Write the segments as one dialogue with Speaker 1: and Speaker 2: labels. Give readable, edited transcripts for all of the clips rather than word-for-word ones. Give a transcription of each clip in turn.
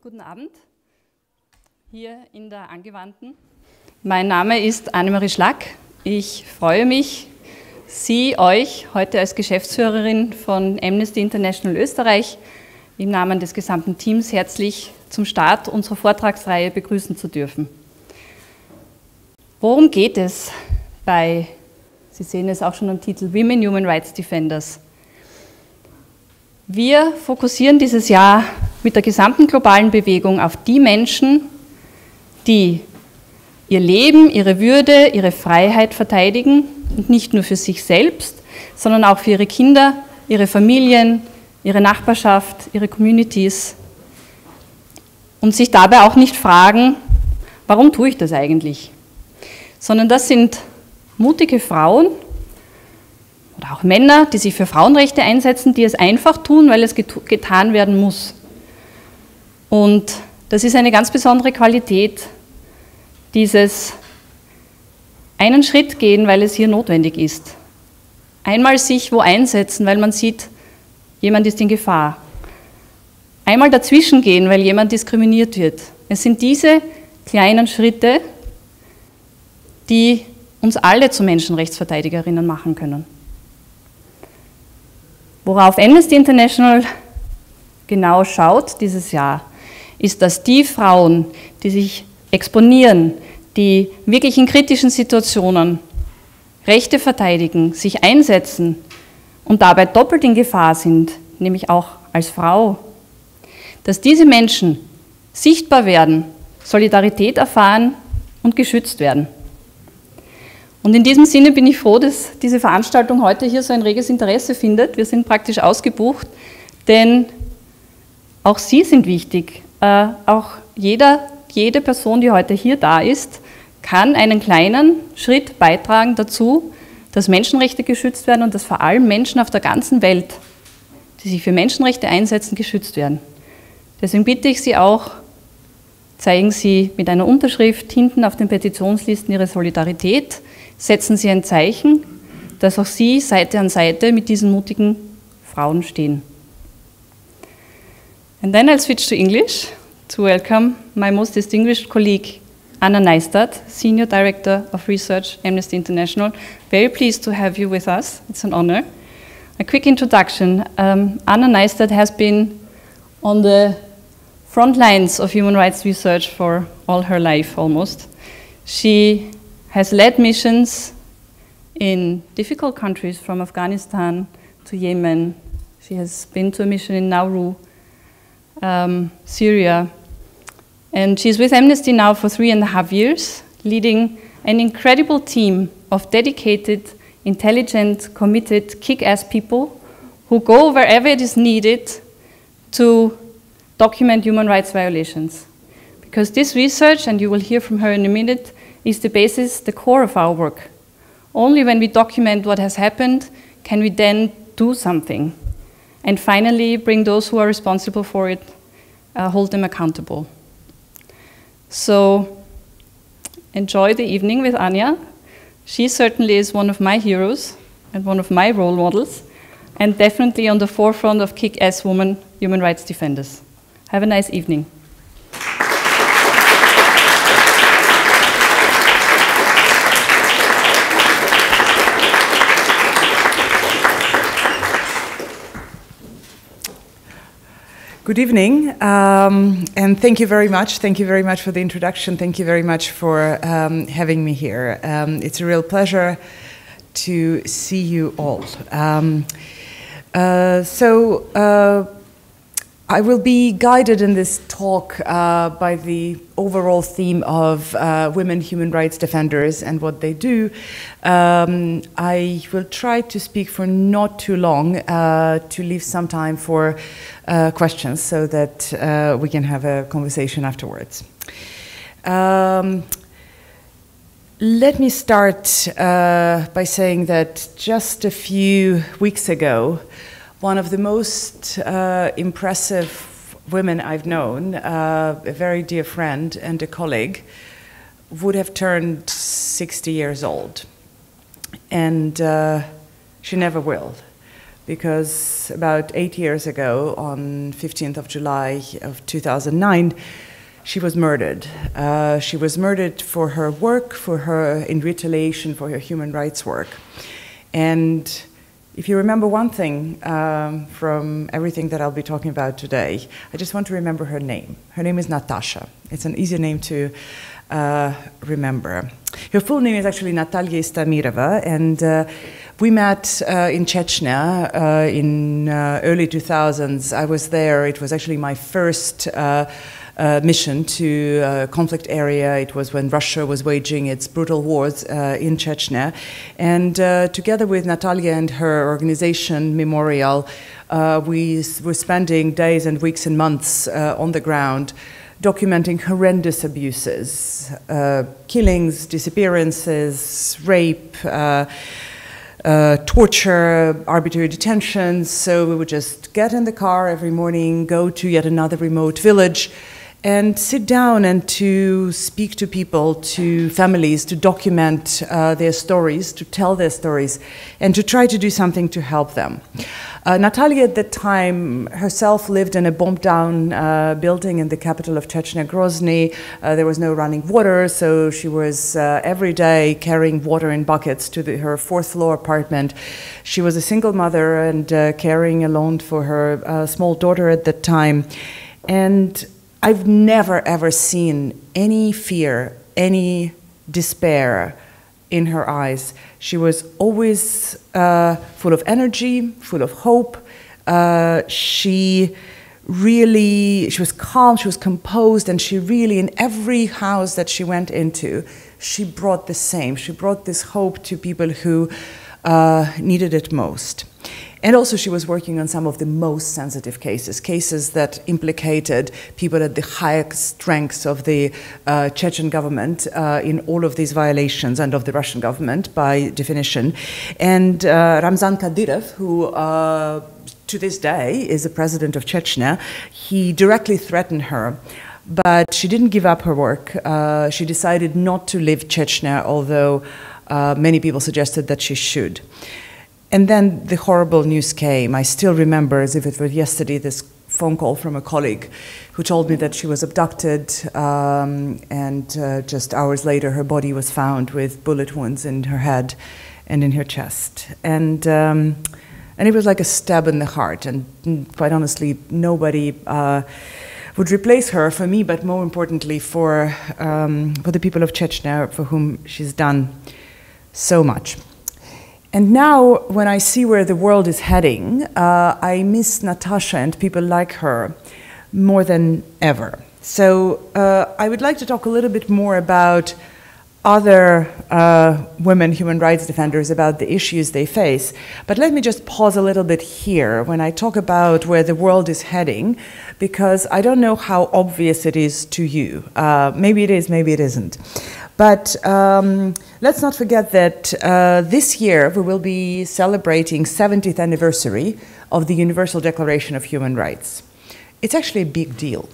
Speaker 1: Guten Abend, hier in der Angewandten. Mein Name ist Annemarie Schlack. Ich freue mich, Sie, euch heute als Geschäftsführerin von Amnesty International Österreich im Namen des gesamten Teams herzlich zum Start unserer Vortragsreihe begrüßen zu dürfen. Worum geht es bei, Sie sehen es auch schon am Titel, Women Human Rights Defenders? Wir fokussieren dieses Jahr mit der gesamten globalen Bewegung auf die Menschen, die ihr Leben, ihre Würde, ihre Freiheit verteidigen und nicht nur für sich selbst, sondern auch für ihre Kinder, ihre Familien, ihre Nachbarschaft, ihre Communities und sich dabei auch nicht fragen, warum tue ich das eigentlich? Sondern das sind mutige Frauen oder auch Männer, die sich für Frauenrechte einsetzen, die es einfach tun, weil es getan werden muss. Und das ist eine ganz besondere Qualität, dieses einen Schritt gehen, weil es hier notwendig ist. Einmal sich wo einsetzen, weil man sieht, jemand ist in Gefahr. Einmal dazwischen gehen, weil jemand diskriminiert wird. Es sind diese kleinen Schritte, die uns alle zu Menschenrechtsverteidigerinnen machen können. Worauf Amnesty International genau schaut dieses Jahr, ist, dass die Frauen, die sich exponieren, die wirklich in kritischen Situationen Rechte verteidigen, sich einsetzen und dabei doppelt in Gefahr sind, nämlich auch als Frau, dass diese Menschen sichtbar werden, Solidarität erfahren und geschützt werden. Und in diesem Sinne bin ich froh, dass diese Veranstaltung heute hier so ein reges Interesse findet. Wir sind praktisch ausgebucht, denn auch Sie sind wichtig. Auch jede Person, die heute hier da ist, kann einen kleinen Schritt beitragen dazu, dass Menschenrechte geschützt werden und dass vor allem Menschen auf der ganzen Welt, die sich für Menschenrechte einsetzen, geschützt werden. Deswegen bitte ich Sie auch, zeigen Sie mit einer Unterschrift hinten auf den Petitionslisten Ihre Solidarität, setzen Sie ein Zeichen, dass auch Sie Seite an Seite mit diesen mutigen Frauen stehen. And then I'll switch to English to welcome my most distinguished colleague, Anna Neistat, Senior Director of Research, Amnesty International. Very pleased to have you with us. It's an honor. A quick introduction. Anna Neistat has been on the front lines of human rights research for all her life, almost. She has led missions in difficult countries from Afghanistan to Yemen. She has been to a mission in Nauru, Syria. And she's with Amnesty now for 3.5 years, leading an incredible team of dedicated, intelligent, committed, kick-ass people who go wherever it is needed to document human rights violations. Because this research, and you will hear from her in a minute, is the basis, the core of our work. Only when we document what has happened can we then do something. And finally, bring those who are responsible for it, hold them accountable. So, enjoy the evening with Anya. She certainly is one of my heroes and one of my role models, and definitely on the forefront of kick-ass women human rights defenders. Have a nice evening.
Speaker 2: Good evening, and thank you very much. Thank you very much for the introduction. Thank you very much for having me here. It's a real pleasure to see you all. I will be guided in this talk by the overall theme of women human rights defenders and what they do. I will try to speak for not too long to leave some time for questions so that we can have a conversation afterwards. Let me start by saying that just a few weeks ago, one of the most impressive women I've known, a very dear friend and a colleague, would have turned 60 years old. And she never will. because about 8 years ago, on 15th of July of 2009, she was murdered. She was murdered for her work, in retaliation for her human rights work. And if you remember one thing from everything that I'll be talking about today, I just want to remember her name. Her name is Natasha. It's an easy name to remember. Her full name is actually Natalia Istamirova, and we met in Chechnya in early 2000s. I was there. It was actually my first mission to a conflict area. It was when Russia was waging its brutal wars in Chechnya. And together with Natalia and her organization, Memorial, we were spending days and weeks and months on the ground documenting horrendous abuses, killings, disappearances, rape, torture, arbitrary detentions. So we would just get in the car every morning, go to yet another remote village, and sit down and to speak to people, to families, to document their stories, to tell their stories, and to try to do something to help them. Natalia at that time herself lived in a bombed-down building in the capital of Chechnya, Grozny. There was no running water, so she was every day carrying water in buckets to her fourth-floor apartment. She was a single mother and caring alone for her small daughter at that time. And I've never, ever seen any fear, any despair in her eyes. She was always full of energy, full of hope. She was calm, she was composed, and she really, in every house that she went into, she brought the same. She brought this hope to people who needed it most. And also she was working on some of the most sensitive cases that implicated people at the highest ranks of the Chechen government in all of these violations, and of the Russian government by definition. And Ramzan Kadyrov, who to this day is the president of Chechnya, he directly threatened her. But she didn't give up her work. She decided not to leave Chechnya, although many people suggested that she should. And then the horrible news came. I still remember, as if it were yesterday, this phone call from a colleague who told me that she was abducted, and just hours later her body was found with bullet wounds in her head and in her chest. And it was like a stab in the heart, and quite honestly, nobody would replace her for me, but more importantly for the people of Chechnya, for whom she's done so much. And now, when I see where the world is heading, I miss Natasha and people like her more than ever. So I would like to talk a little bit more about other women human rights defenders, about the issues they face. But let me just pause a little bit here when I talk about where the world is heading, because I don't know how obvious it is to you. Maybe it is, maybe it isn't. But let's not forget that this year we will be celebrating 70th anniversary of the Universal Declaration of Human Rights. It's actually a big deal.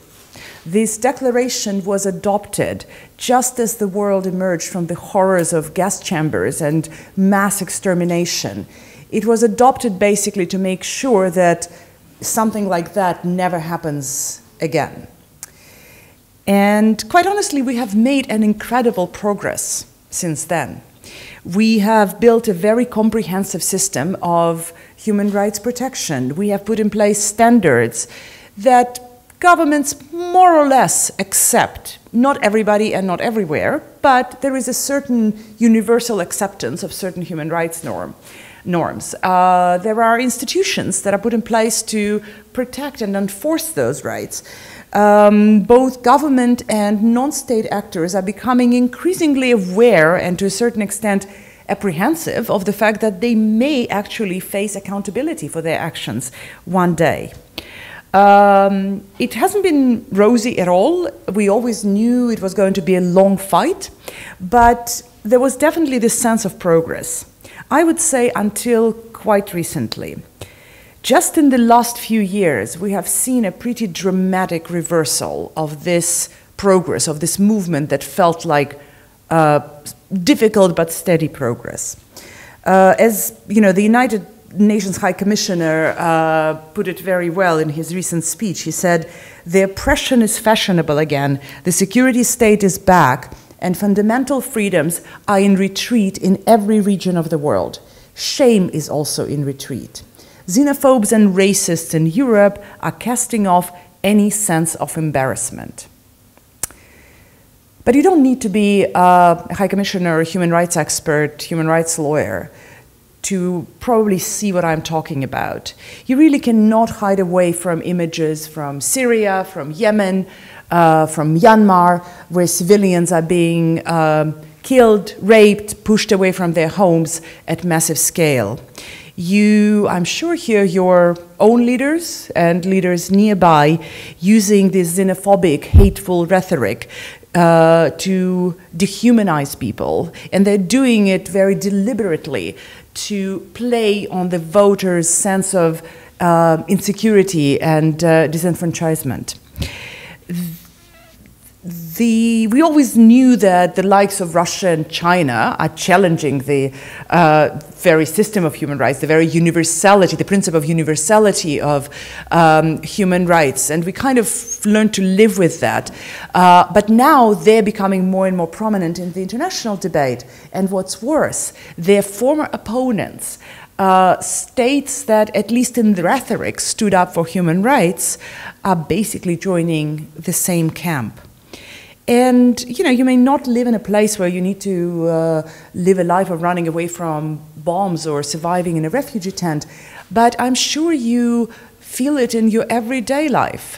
Speaker 2: This declaration was adopted just as the world emerged from the horrors of gas chambers and mass extermination. It was adopted basically to make sure that something like that never happens again. And quite honestly, we have made an incredible progress since then. We have built a very comprehensive system of human rights protection. We have put in place standards that governments more or less accept. Not everybody and not everywhere, but there is a certain universal acceptance of certain human rights norms. There are institutions that are put in place to protect and enforce those rights. Both government and non-state actors are becoming increasingly aware and to a certain extent apprehensive of the fact that they may actually face accountability for their actions one day. It hasn't been rosy at all. We always knew it was going to be a long fight, but there was definitely this sense of progress. I would say until quite recently. Just in the last few years, we have seen a pretty dramatic reversal of this progress, of this movement that felt like difficult but steady progress. As you know, the United Nations High Commissioner put it very well in his recent speech. He said, "The oppression is fashionable again, the security state is back, and fundamental freedoms are in retreat in every region of the world. Shame is also in retreat. Xenophobes and racists in Europe are casting off any sense of embarrassment." But you don't need to be a High Commissioner, a human rights expert, human rights lawyer to probably see what I'm talking about. You really cannot hide away from images from Syria, from Yemen, from Myanmar, where civilians are being killed, raped, pushed away from their homes at massive scale. You, I'm sure, hear your own leaders and leaders nearby using this xenophobic, hateful rhetoric to dehumanize people, and they're doing it very deliberately to play on the voters' sense of insecurity and disenfranchisement. We always knew that the likes of Russia and China are challenging the very system of human rights, the very universality, the principle of universality of human rights, and we kind of learned to live with that. But now they're becoming more and more prominent in the international debate, and what's worse, their former opponents, states that, at least in the rhetoric, stood up for human rights, are basically joining the same camp. And you may not live in a place where you need to live a life of running away from bombs or surviving in a refugee tent, but I'm sure you feel it in your everyday life.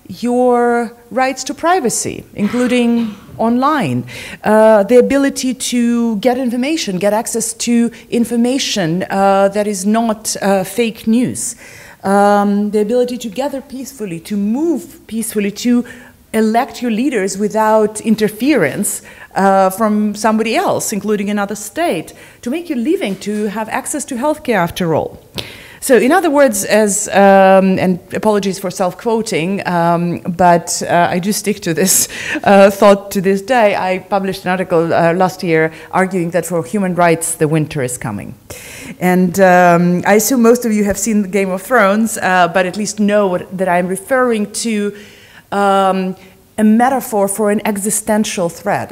Speaker 2: Your rights to privacy, including online, the ability to get information, get access to information that is not fake news, the ability to gather peacefully, to move peacefully, to elect your leaders without interference from somebody else, including another state, to make your living, to have access to healthcare after all. So in other words, and apologies for self-quoting, but I do stick to this thought to this day. I published an article last year arguing that for human rights, the winter is coming. And I assume most of you have seen Game of Thrones, but at least know that I'm referring to a metaphor for an existential threat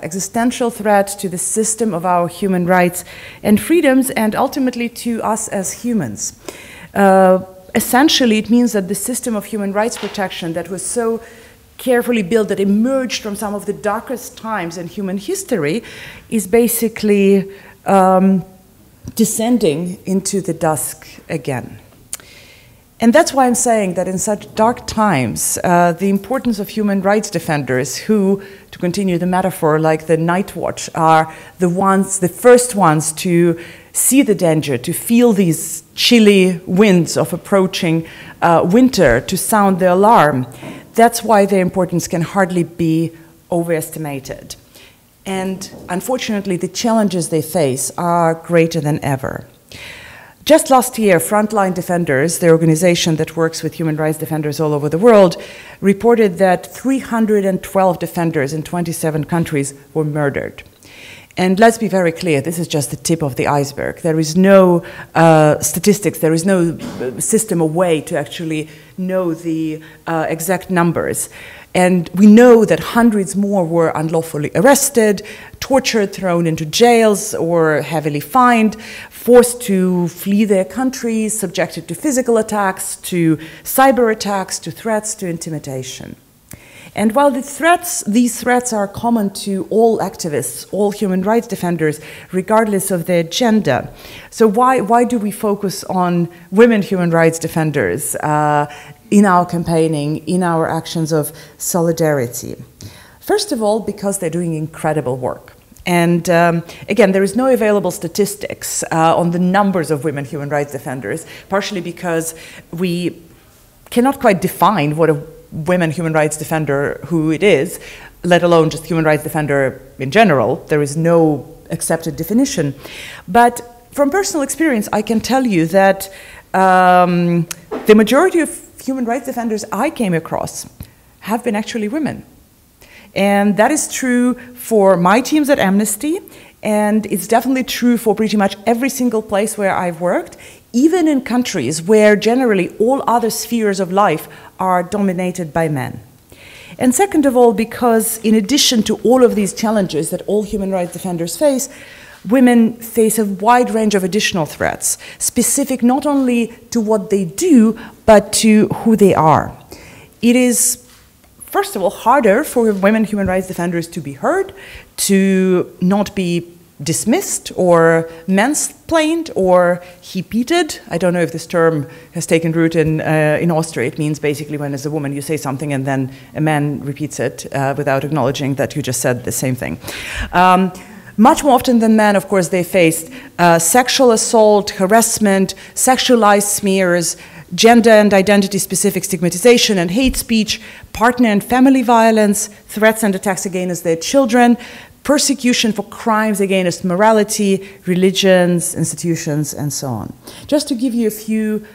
Speaker 2: to the system of our human rights and freedoms, and ultimately to us as humans. Essentially, it means that the system of human rights protection that was so carefully built, that emerged from some of the darkest times in human history, is basically descending into the dusk again. And that's why I'm saying that in such dark times, the importance of human rights defenders who, to continue the metaphor, like the night watch, are the first ones to see the danger, to feel these chilly winds of approaching winter, to sound the alarm. That's why their importance can hardly be overestimated. And unfortunately, the challenges they face are greater than ever. Just last year, Frontline Defenders, the organization that works with human rights defenders all over the world, reported that 312 defenders in 27 countries were murdered. And let's be very clear, this is just the tip of the iceberg. There is no statistics, there is no system or way to actually know the exact numbers. And we know that hundreds more were unlawfully arrested, tortured, thrown into jails, or heavily fined, forced to flee their countries, subjected to physical attacks, to cyber attacks, to threats, to intimidation. And while these threats are common to all activists, all human rights defenders, regardless of their gender, so why do we focus on women human rights defenders in our campaigning, in our actions of solidarity? First of all, because they're doing incredible work. And again, there is no available statistics on the numbers of women human rights defenders, partially because we cannot quite define what a women human rights defender, who it is, let alone just human rights defender in general. There is no accepted definition. But from personal experience, I can tell you that the majority of human rights defenders I came across have been actually women. And that is true for my teams at Amnesty, and it's definitely true for pretty much every single place where I've worked, even in countries where generally all other spheres of life are dominated by men. And second of all, because in addition to all of these challenges that all human rights defenders face, women face a wide range of additional threats, specific not only to what they do, but to who they are. It is, first of all, harder for women human rights defenders to be heard, to not be dismissed or mansplained or repeated. I don't know if this term has taken root in Austria. It means basically when as a woman you say something and then a man repeats it without acknowledging that you just said the same thing. Much more often than men, of course, they faced sexual assault, harassment, sexualized smears, gender and identity-specific stigmatization and hate speech, partner and family violence, threats and attacks against their children, persecution for crimes against morality, religions, institutions, and so on. Just to give you a few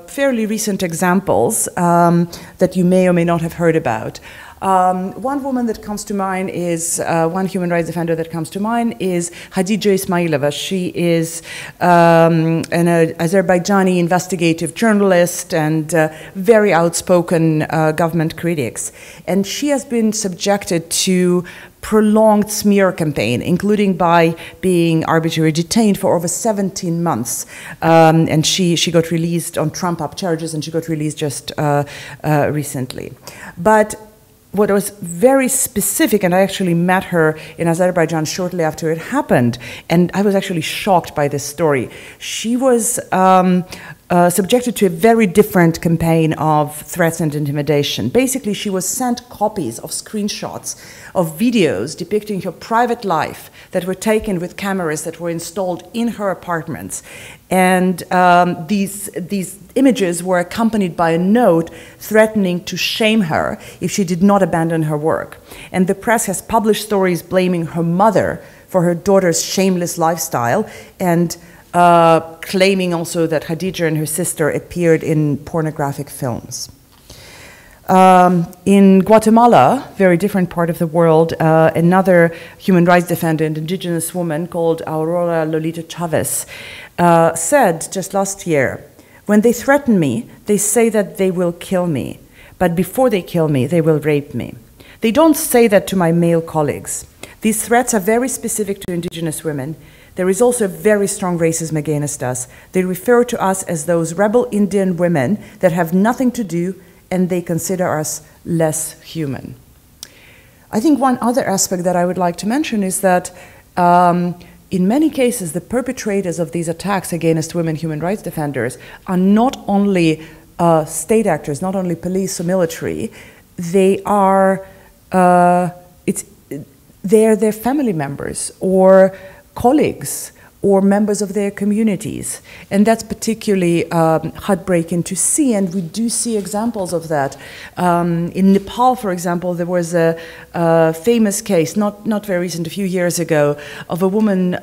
Speaker 2: fairly recent examples that you may or may not have heard about. One woman that comes to mind is, one human rights defender that comes to mind is Hadija Ismailova. She is an Azerbaijani investigative journalist and very outspoken government critics. And she has been subjected to prolonged smear campaign, including by being arbitrarily detained for over 17 months. And she got released on Trump-up charges, and she got released just recently. But what was very specific, and I actually met her in Azerbaijan shortly after it happened, and I was actually shocked by this story. She was subjected to a very different campaign of threats and intimidation. Basically, she was sent copies of screenshots of videos depicting her private life that were taken with cameras that were installed in her apartments. And these images were accompanied by a note threatening to shame her if she did not abandon her work. And the press has published stories blaming her mother for her daughter's shameless lifestyle and claiming also that Hadija and her sister appeared in pornographic films. In Guatemala, very different part of the world, another human rights defender, an indigenous woman called Aurora Lolita Chavez, said just last year, "When they threaten me, they say that they will kill me, but before they kill me, they will rape me. They don't say that to my male colleagues. These threats are very specific to indigenous women. There is also very strong racism against us. They refer to us as those rebel Indian women that have nothing to do, and they consider us less human." I think one other aspect that I would like to mention is that in many cases, the perpetrators of these attacks against women human rights defenders are not only state actors, not only police or military, they are their family members or colleagues or members of their communities. And that's particularly heartbreaking to see, and we do see examples of that. In Nepal, for example, there was a famous case, not very recent, a few years ago, of a woman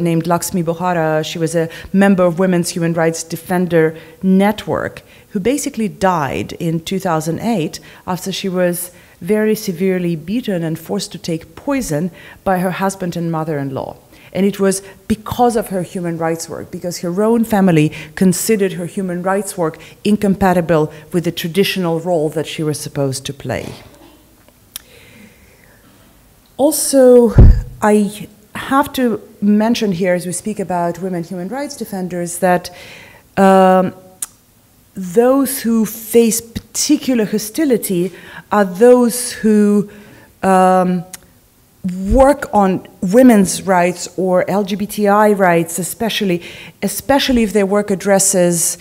Speaker 2: named Lakshmi Bohara. She was a member of Women's Human Rights Defender Network, who basically died in 2008 after she was very severely beaten and forced to take poison by her husband and mother-in-law. And it was because of her human rights work, because her own family considered her human rights work incompatible with the traditional role that she was supposed to play. Also, I have to mention here, as we speak about women human rights defenders, that those who face particular hostility are those who work on women's rights or LGBTI rights, especially if their work addresses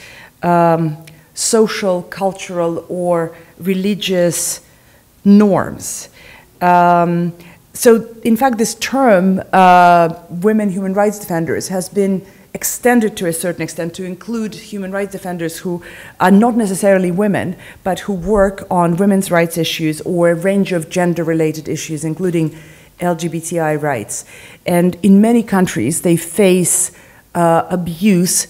Speaker 2: social, cultural, or religious norms. So, in fact, this term, women human rights defenders, has been extended to a certain extent to include human rights defenders who are not necessarily women, but who work on women's rights issues or a range of gender-related issues, including LGBTI rights. And in many countries, they face abuse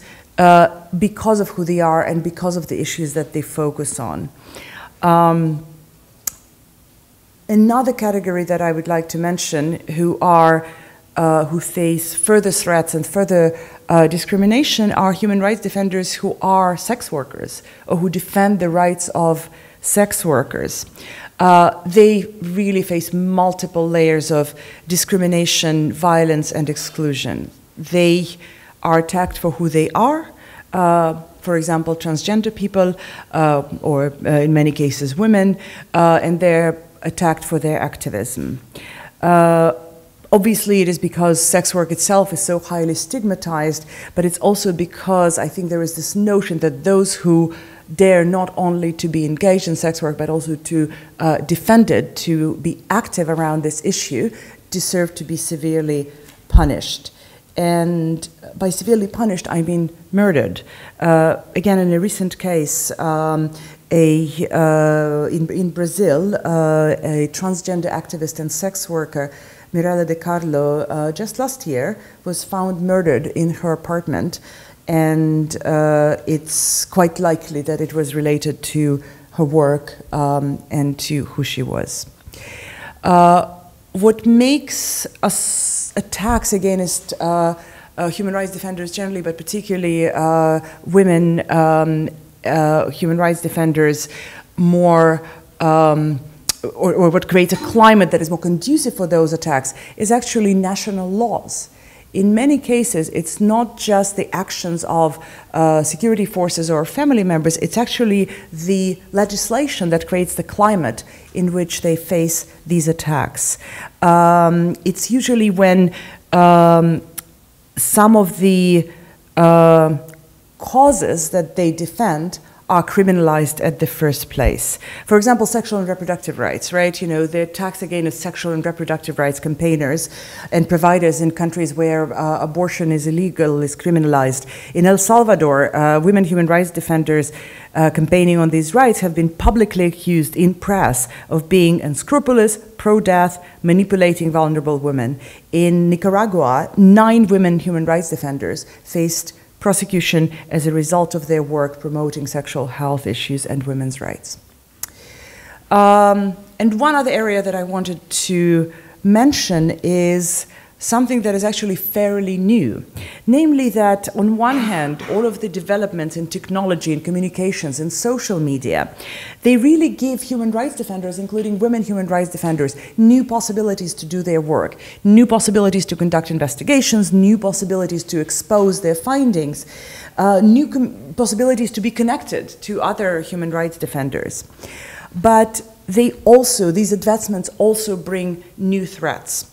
Speaker 2: because of who they are and because of the issues that they focus on. Another category that I would like to mention, who are who face further threats and further discrimination are human rights defenders who are sex workers or who defend the rights of sex workers. They really face multiple layers of discrimination, violence, and exclusion. They are attacked for who they are, for example, transgender people, or in many cases women, and they're attacked for their activism. Obviously, it is because sex work itself is so highly stigmatized, but it's also because I think there is this notion that those who dare not only to be engaged in sex work, but also to defend it, to be active around this issue, deserve to be severely punished. And by severely punished, I mean murdered. Again, in a recent case, in Brazil, a transgender activist and sex worker, Mirella de Carlo, just last year was found murdered in her apartment, and it's quite likely that it was related to her work and to who she was. What makes us attacks against human rights defenders generally, but particularly women human rights defenders more or what creates a climate that is more conducive for those attacks is actually national laws. In many cases, it's not just the actions of security forces or family members, it's actually the legislation that creates the climate in which they face these attacks. It's usually when some of the causes that they defend are criminalized at the first place. For example, sexual and reproductive rights, right? You know, the attacks against sexual and reproductive rights campaigners and providers in countries where abortion is illegal, is criminalized. In El Salvador, women human rights defenders campaigning on these rights have been publicly accused in press of being unscrupulous, pro-death, manipulating vulnerable women. In Nicaragua, 9 women human rights defenders faced prosecution as a result of their work promoting sexual health issues and women's rights. And one other area that I wanted to mention is something that is actually fairly new, namely that on one hand, all of the developments in technology and communications and social media, they really give human rights defenders, including women human rights defenders, new possibilities to do their work, new possibilities to conduct investigations, new possibilities to expose their findings, new possibilities to be connected to other human rights defenders. But they also, these advancements also bring new threats.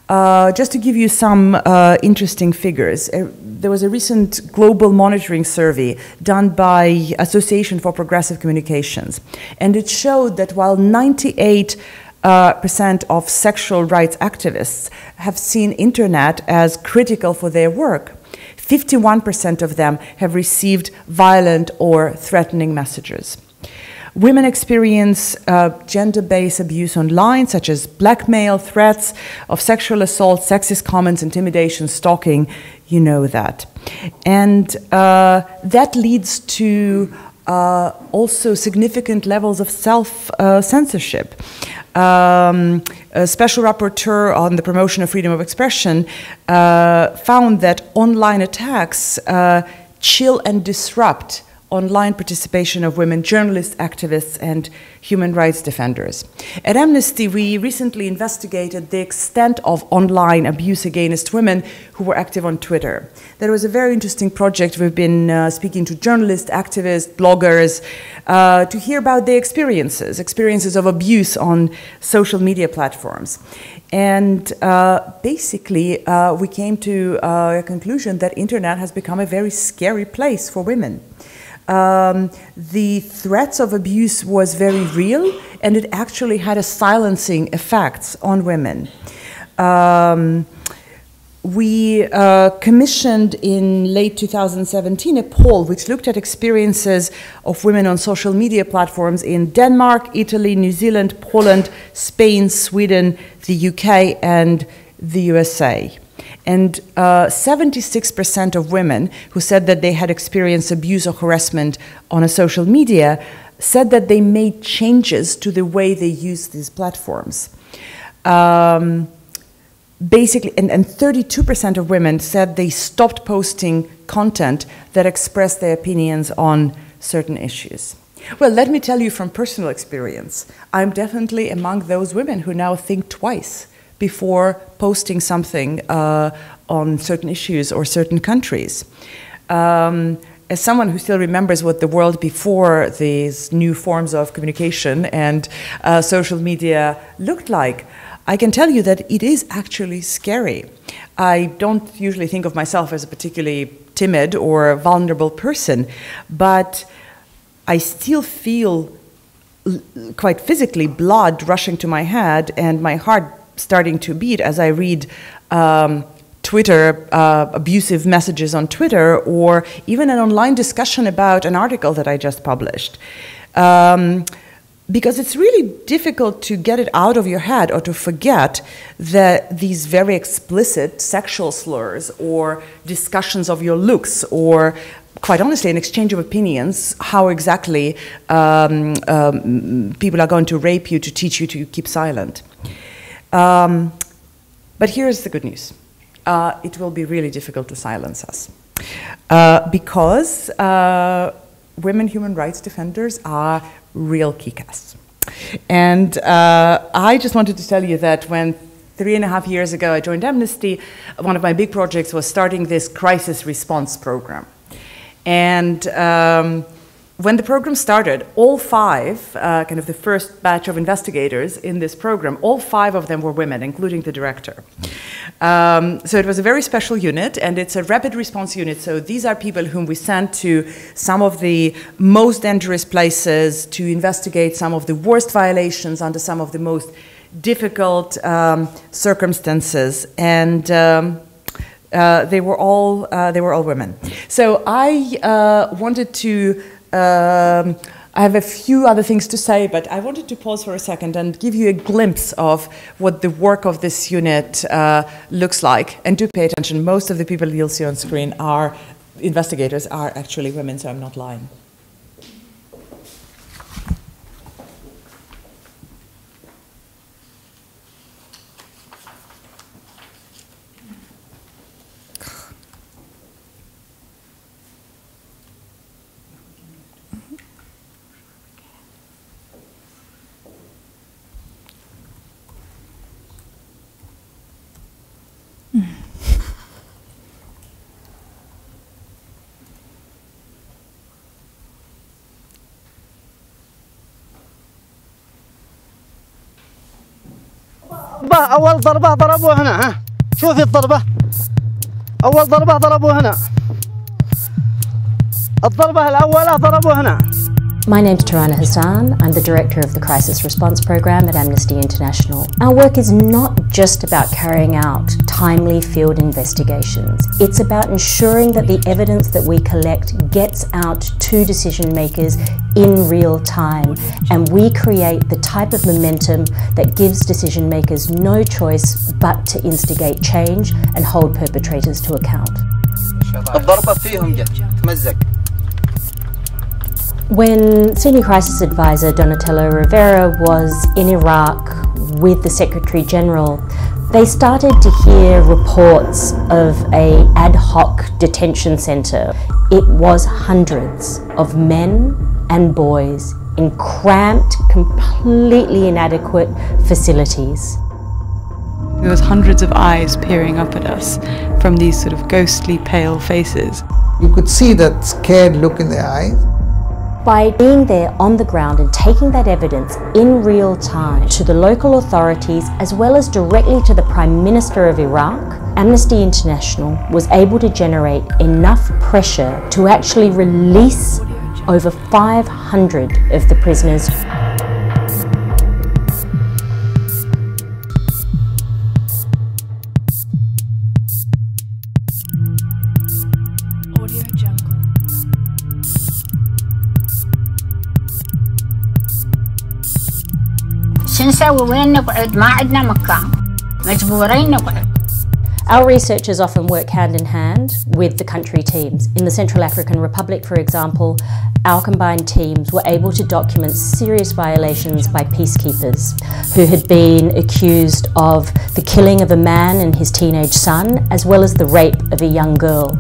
Speaker 2: Just to give you some interesting figures, there was a recent global monitoring survey done by Association for Progressive Communications, and it showed that while 98% of sexual rights activists have seen internet as critical for their work, 51% of them have received violent or threatening messages. Women experience gender-based abuse online, such as blackmail, threats of sexual assault, sexist comments, intimidation, stalking, you know that. And that leads to also significant levels of self-censorship. A special rapporteur on the promotion of freedom of expression found that online attacks chill and disrupt online participation of women journalists, activists, and human rights defenders. At Amnesty, we recently investigated the extent of online abuse against women who were active on Twitter. There was a very interesting project. We've been speaking to journalists, activists, bloggers, to hear about their experiences of abuse on social media platforms. And basically, we came to a conclusion that internet has become a very scary place for women. The threats of abuse was very real, and it actually had a silencing effect on women. We commissioned in late 2017 a poll which looked at experiences of women on social media platforms in Denmark, Italy, New Zealand, Poland, Spain, Sweden, the UK, and the USA. And 76% of women who said that they had experienced abuse or harassment on a social media said that they made changes to the way they use these platforms. basically, and 32% of women said they stopped posting content that expressed their opinions on certain issues. Well, let me tell you from personal experience, I'm definitely among those women who now think twice before posting something on certain issues or certain countries. As someone who still remembers what the world before these new forms of communication and social media looked like, I can tell you that it is actually scary. I don't usually think of myself as a particularly timid or vulnerable person, but I still feel quite physically blood rushing to my head and my heart starting to beat as I read Twitter, abusive messages on Twitter, or even an online discussion about an article that I just published. Because it's really difficult to get it out of your head or to forget that these very explicit sexual slurs or discussions of your looks or, quite honestly, an exchange of opinions, how exactly people are going to rape you to teach you to keep silent. But here's the good news. It will be really difficult to silence us because women human rights defenders are real kick-ass. And I just wanted to tell you that when 3.5 years ago I joined Amnesty, one of my big projects was starting this crisis response program. And when the program started, all 5, kind of the first batch of investigators in this program, all 5 of them were women, including the director. So it was a very special unit, and it's a rapid response unit. So these are people whom we sent to some of the most dangerous places to investigate some of the worst violations under some of the most difficult circumstances. And they were all women. So I wanted to. I have a few other things to say, but I wanted to pause for a second and give you a glimpse of what the work of this unit looks like. And do pay attention. Most of the people you'll see on screen are investigators, are actually women, so I'm not lying.
Speaker 3: أول ضربة ضربوه هنا ها شوفي الضربة أول ضربة ضربوه هنا الضربة الأولى ضربوه هنا.
Speaker 4: My name's Johanna Hassan. I'm the Director of the Crisis Response Program at Amnesty International. Our work is not just about carrying out timely field investigations. It's about ensuring that the evidence that we collect gets out to decision makers in real time, and we create the type of momentum that gives decision makers no choice but to instigate change and hold perpetrators to account.
Speaker 3: الضربة فيهم جت تمزق.
Speaker 4: When Senior Crisis Advisor Donatella Rivera was in Iraq with the Secretary General, they started to hear reports of an ad hoc detention centre. It was hundreds of men and boys in cramped, completely inadequate facilities.
Speaker 5: There was hundreds of eyes peering up at us from these sort of ghostly pale faces.
Speaker 6: You could see that scared look in their eyes.
Speaker 4: By being there on the ground and taking that evidence in real time to the local authorities as well as directly to the Prime Minister of Iraq, Amnesty International was able to generate enough pressure to actually release over 500 of the prisoners.
Speaker 7: شنسوي وين نقعد ما عندنا مكان مجبورين نقعد.
Speaker 4: Our researchers often work hand in hand with the country teams. In the Central African Republic, for example, our combined teams were able to document serious violations by peacekeepers who had been accused of the killing of a man and his teenage son, as well as the rape of a young girl.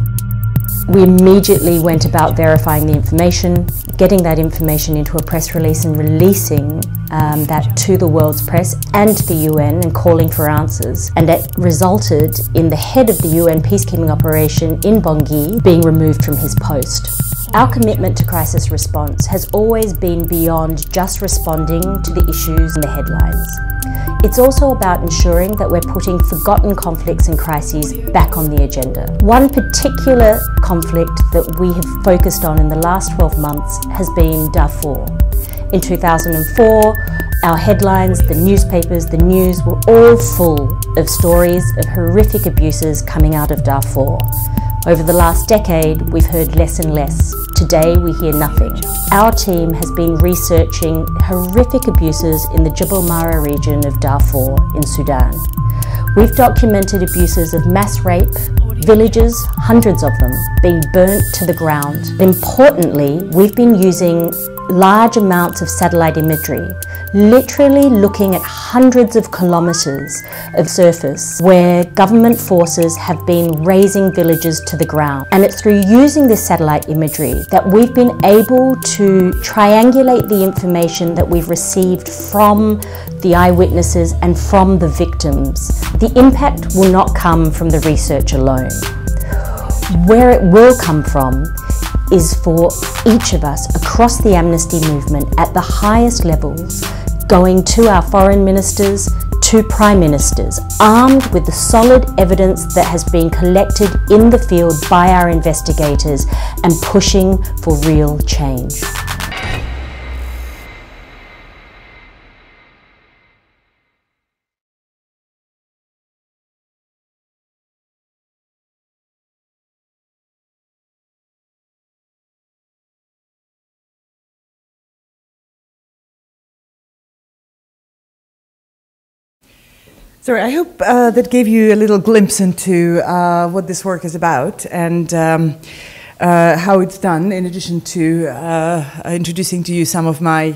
Speaker 4: We immediately went about verifying the information, getting that information into a press release and releasing that to the world's press and to the UN and calling for answers. And that resulted in the head of the UN peacekeeping operation in Bangui being removed from his post. Our commitment to crisis response has always been beyond just responding to the issues and the headlines. It's also about ensuring that we're putting forgotten conflicts and crises back on the agenda. One particular conflict that we have focused on in the last 12 months has been Darfur. In 2004, our headlines, the newspapers, the news were all full of stories of horrific abuses coming out of Darfur. Over the last decade, we've heard less and less. Today, we hear nothing. Our team has been researching horrific abuses in the Jebel Mara region of Darfur in Sudan. We've documented abuses of mass rape, villages, hundreds of them, being burnt to the ground. Importantly, we've been using large amounts of satellite imagery, literally looking at hundreds of kilometres of surface where government forces have been razing villages to the ground. And it's through using this satellite imagery that we've been able to triangulate the information that we've received from the eyewitnesses and from the victims. The impact will not come from the research alone. Where it will come from is for each of us across the Amnesty movement at the highest levels, going to our foreign ministers, to prime ministers, armed with the solid evidence that has been collected in the field by our investigators and pushing for real change.
Speaker 2: Sorry, I hope that gave you a little glimpse into what this work is about and how it's done, in addition to introducing to you some of my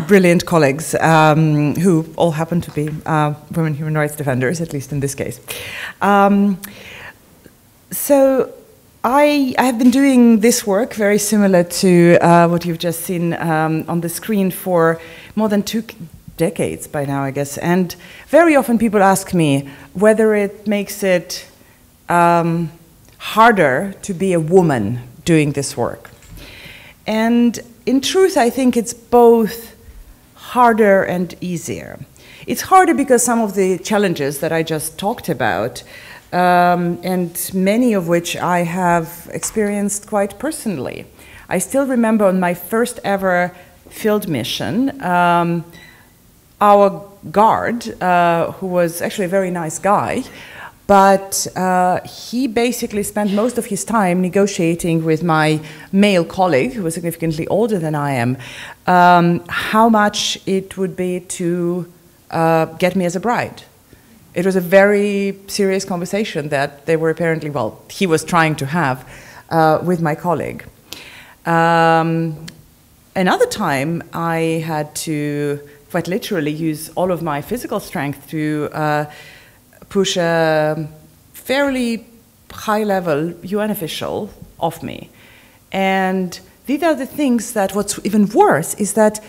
Speaker 2: brilliant colleagues who all happen to be women human rights defenders, at least in this case. So I have been doing this work very similar to what you've just seen on the screen for more than 2 decades by now, I guess. And very often people ask me whether it makes it harder to be a woman doing this work. And in truth, I think it's both harder and easier. It's harder because some of the challenges that I just talked about, and many of which I have experienced quite personally. I still remember on my first ever field mission, our guard, who was actually a very nice guy, but he basically spent most of his time negotiating with my male colleague, who was significantly older than I am, how much it would be to get me as a bride. It was a very serious conversation that they were apparently, well, he was trying to have with my colleague. Another time I had to quite literally use all of my physical strength to push a fairly high-level UN official off me. And these are the things that, what's even worse is that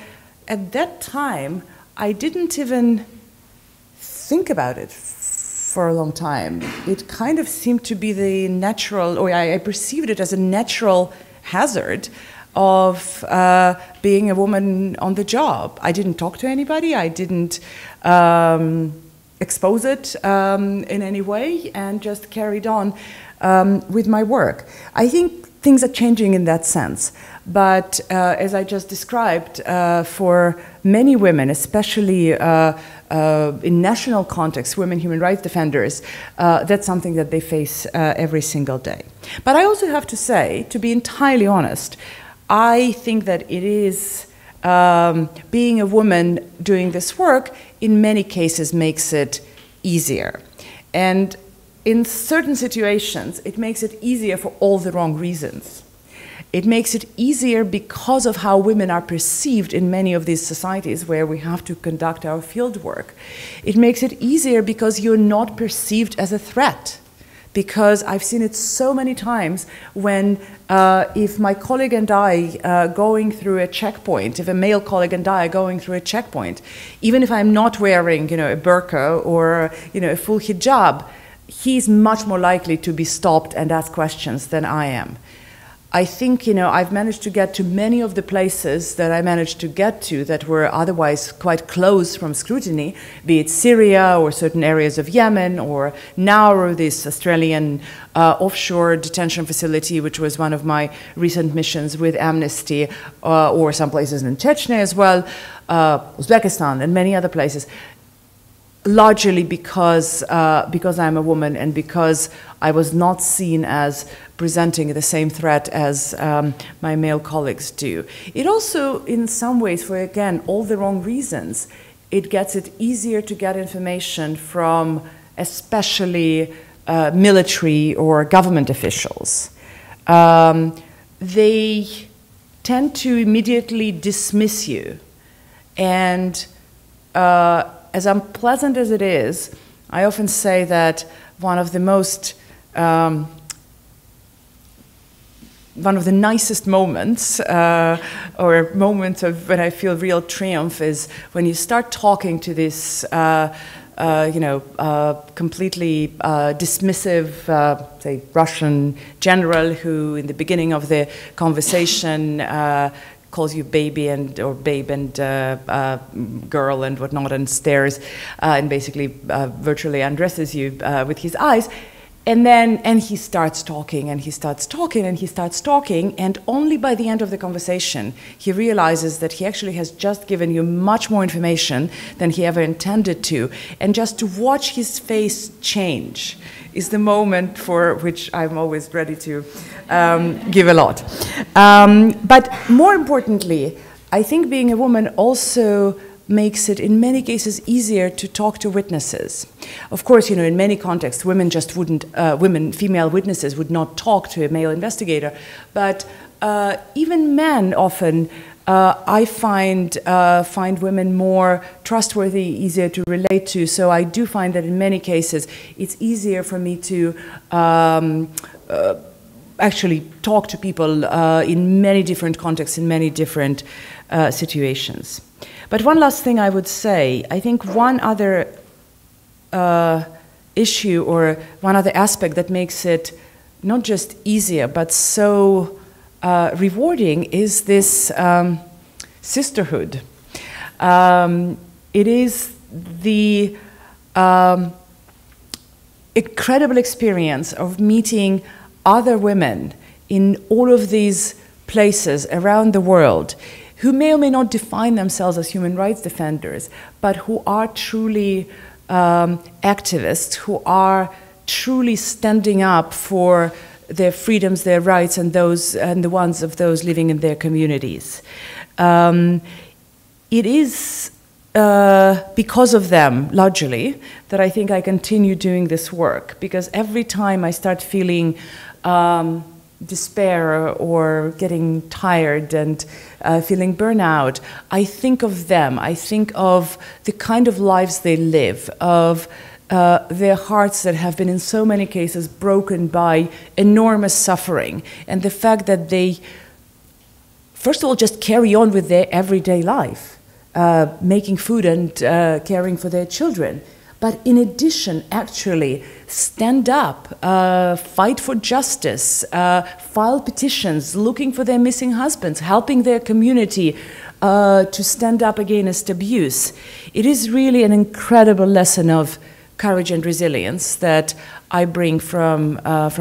Speaker 2: at that time, I didn't even think about it for a long time. It kind of seemed to be the natural, or I perceived it as a natural hazard of being a woman on the job. I didn't talk to anybody, I didn't expose it in any way, and just carried on with my work. I think things are changing in that sense, but as I just described, for many women, especially in national context, women human rights defenders, that's something that they face every single day. But I also have to say, to be entirely honest, I think that it is being a woman doing this work in many cases makes it easier. And in certain situations, it makes it easier for all the wrong reasons. It makes it easier because of how women are perceived in many of these societies where we have to conduct our field work. It makes it easier because you're not perceived as a threat. Because I've seen it so many times when if my colleague and I going through a checkpoint, if a male colleague and I are going through a checkpoint, even if I'm not wearing, a burqa or, a full hijab, he's much more likely to be stopped and ask questions than I am. I think, I've managed to get to many of the places that I managed to get to that were otherwise quite closed from scrutiny, be it Syria or certain areas of Yemen, or Nauru, this Australian offshore detention facility, which was one of my recent missions with Amnesty, or some places in Chechnya as well, Uzbekistan and many other places. Largely because I'm a woman and because I was not seen as presenting the same threat as my male colleagues do. It also, in some ways, for again, all the wrong reasons, it gets it easier to get information from especially military or government officials. They tend to immediately dismiss you, and as unpleasant as it is, I often say that one of the nicest moments, or moments of when I feel real triumph, is when you start talking to this, completely dismissive, say, Russian general who, in the beginning of the conversation, calls you baby or babe and girl and whatnot, and stares and basically virtually undresses you with his eyes. And he starts talking and he starts talking and he starts talking, and only by the end of the conversation he realizes that he actually has just given you much more information than he ever intended to. And just to watch his face change is the moment for which I'm always ready to give a lot. But more importantly, I think being a woman also makes it, in many cases, easier to talk to witnesses. Of course, in many contexts, women just wouldn't, female witnesses would not talk to a male investigator, but even men often, I find women more trustworthy, easier to relate to, so I do find that in many cases, it's easier for me to actually talk to people in many different contexts, in many different situations. But one last thing I would say, I think one other issue or one other aspect that makes it not just easier but so rewarding is this sisterhood. It is the incredible experience of meeting other women in all of these places around the world who may or may not define themselves as human rights defenders, but who are truly activists, who are truly standing up for their freedoms, their rights, and the ones of those living in their communities. It is because of them, largely, that I think I continue doing this work, because every time I start feeling despair or getting tired and feeling burnout, I think of them. I think of the kind of lives they live, of their hearts that have been in so many cases broken by enormous suffering, and the fact that they, first of all, just carry on with their everyday life, making food and caring for their children. But in addition, actually stand up, fight for justice, file petitions, looking for their missing husbands, helping their community to stand up against abuse. It is really an incredible lesson of courage and resilience that I bring from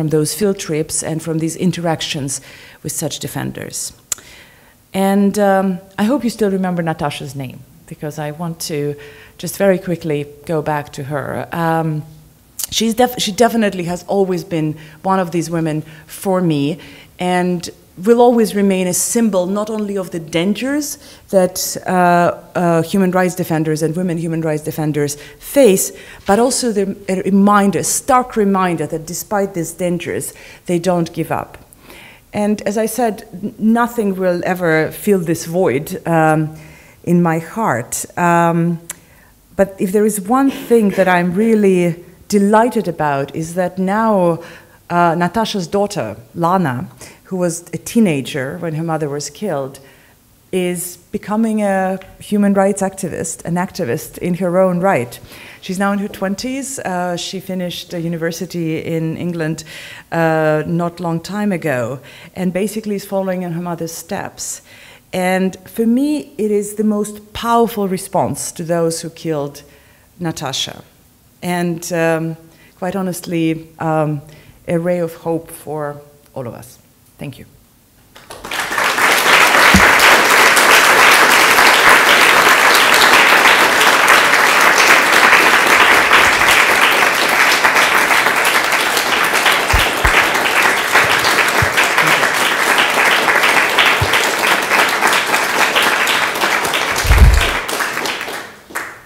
Speaker 2: those field trips and from these interactions with such defenders. And I hope you still remember Natasha's name, because I want to just very quickly go back to her. She definitely has always been one of these women for me, and will always remain a symbol not only of the dangers that human rights defenders and women human rights defenders face, but also a reminder, stark reminder that despite these dangers, they don't give up. And as I said, nothing will ever fill this void in my heart. But if there is one thing that I'm really delighted about is that now Natasha's daughter, Lana, who was a teenager when her mother was killed, is becoming a human rights activist, an activist in her own right. She's now in her 20s. She finished university in England not long time ago, and basically is following in her mother's steps. And for me, it is the most powerful response to those who killed Natasha. And quite honestly, a ray of hope for all of us. Thank you.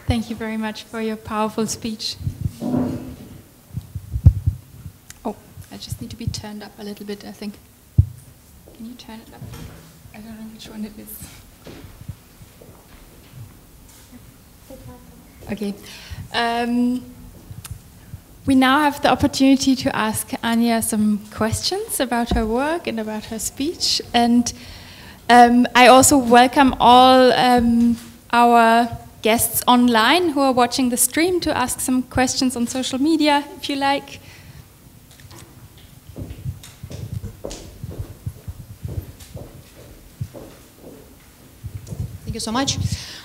Speaker 7: Thank you very much for your powerful speech. Oh, I just need to be turned up a little bit, I think. Can you turn it up? I don't know which one it is. Okay. We now have the opportunity to ask Anja some questions about her work and about her speech. And I also welcome all our guests online who are watching the stream to ask some questions on social media, if you like.
Speaker 8: Thank you so much.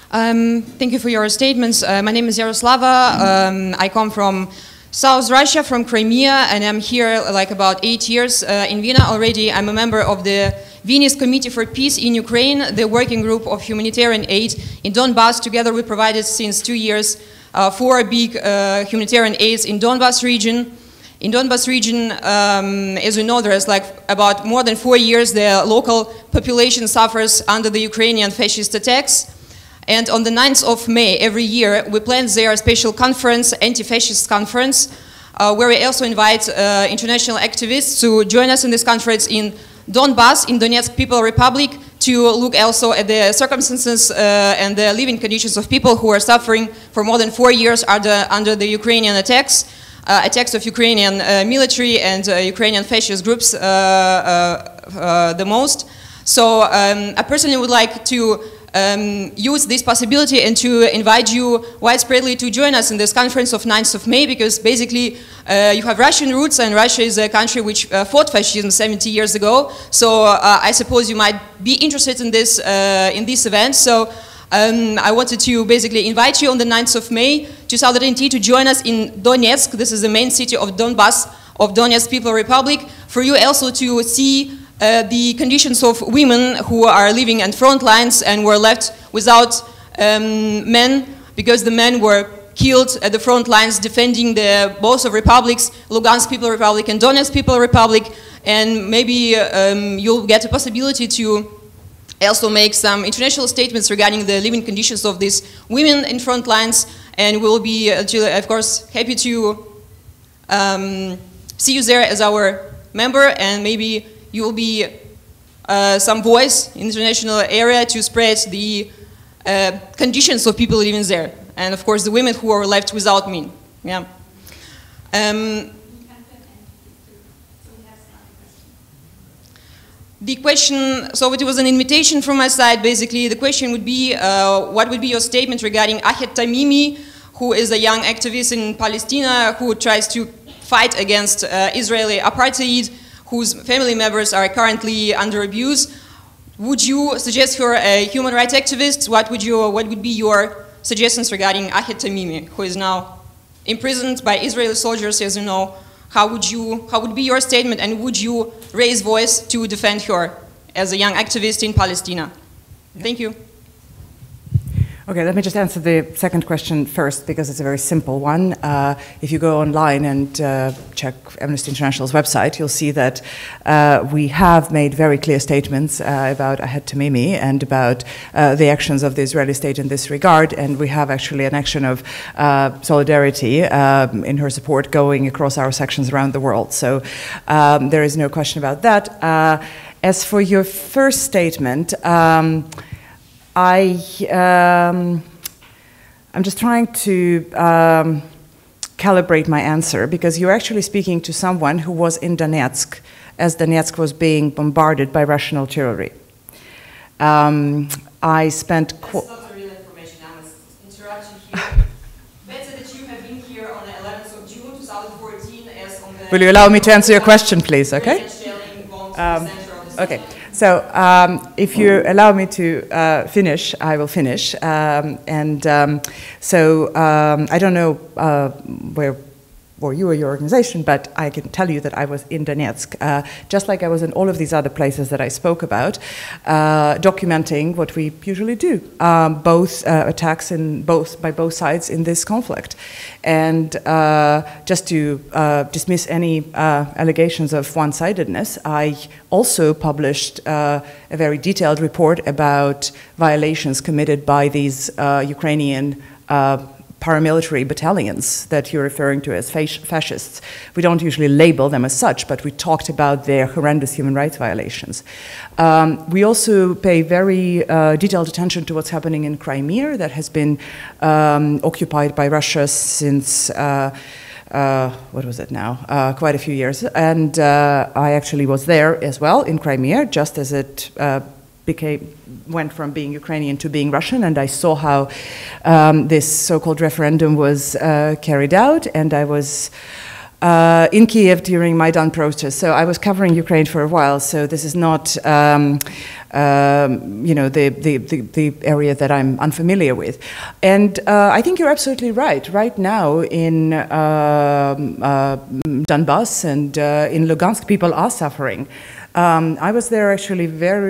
Speaker 8: Thank you for your statements. My name is Yaroslava. I come from South Russia, from Crimea, and I'm here like about 8 years in Vienna already. I'm a member of the Viennese Committee for Peace in Ukraine, the working group of humanitarian aid in Donbass. Together we provided since 2 years 4 big humanitarian aids in Donbass region. In Donbass region, as you know, there's like about more than 4 years the local population suffers under the Ukrainian fascist attacks. And on the 9th of May every year, we plan there a special conference, anti-fascist conference, where we also invite international activists to join us in this conference in Donbass, in Donetsk People's Republic, to look also at the circumstances and the living conditions of people who are suffering for more than 4 years under the Ukrainian attacks of Ukrainian military and Ukrainian fascist groups the most. So I personally would like to use this possibility and to invite you widespreadly to join us in this conference of 9th of May, because basically you have Russian roots, and Russia is a country which fought fascism 70 years ago. So I suppose you might be interested in this event. So I wanted to basically invite you on the 9th of May 2018 to join us in Donetsk. This is the main city of Donbass, of Donetsk People's Republic, for you also to see the conditions of women who are living on front lines and were left without men, because the men were killed at the front lines defending both of republics, Lugansk People's Republic and Donetsk People's Republic. And maybe you'll get a possibility to also make some international statements regarding the living conditions of these women in front lines. And we'll be, of course, happy to see you there as our member, and maybe you will be some voice in the international area to spread the conditions of people living there, and of course the women who are left without men. Yeah. The question, so it was an invitation from my side. Basically, the question would be, what would be your statement regarding Ahed Tamimi, who is a young activist in Palestine who tries to fight against Israeli apartheid, whose family members are currently under abuse. Would you suggest her a human rights activist? What would be your suggestions regarding Ahed Tamimi, who is now imprisoned by Israeli soldiers, as you know? How would be your statement, and would you raise voice to defend her as a young activist in Palestine? Yeah. Thank you.
Speaker 2: Okay, let me just answer the second question first, because it's a very simple one. If you go online and check Amnesty International's website, you'll see that we have made very clear statements about Ahed Tamimi and about the actions of the Israeli state in this regard, and we have actually an action of solidarity in her support going across our sections around the world. So there is no question about that. As for your first statement, I'm just trying to calibrate my answer, because you're actually speaking to someone who was in Donetsk as Donetsk was being bombarded by Russian artillery. I spent...
Speaker 8: That's not the real information. I must interrupt you here. Better that you have been here on the 11th of June 2014 as on the...
Speaker 2: Will you allow me to answer your question, please, okay? Okay. So, if you allow me to finish, I will finish. I don't know where you or your organization, but I can tell you that I was in Donetsk, just like I was in all of these other places that I spoke about, documenting what we usually do, both attacks by both sides in this conflict. And just to dismiss any allegations of one-sidedness, I also published a very detailed report about violations committed by these Ukrainian paramilitary battalions that you're referring to as fascists. We don't usually label them as such, but we talked about their horrendous human rights violations. We also pay very detailed attention to what's happening in Crimea, that has been occupied by Russia since what was it now? Quite a few years. And I actually was there as well in Crimea, just as it went from being Ukrainian to being Russian, and I saw how this so-called referendum was carried out, and I was in Kiev during Maidan protests, so I was covering Ukraine for a while, so this is not you know, the area that I'm unfamiliar with. And I think you're absolutely right. Right now in Donbass and in Lugansk, people are suffering. I was there actually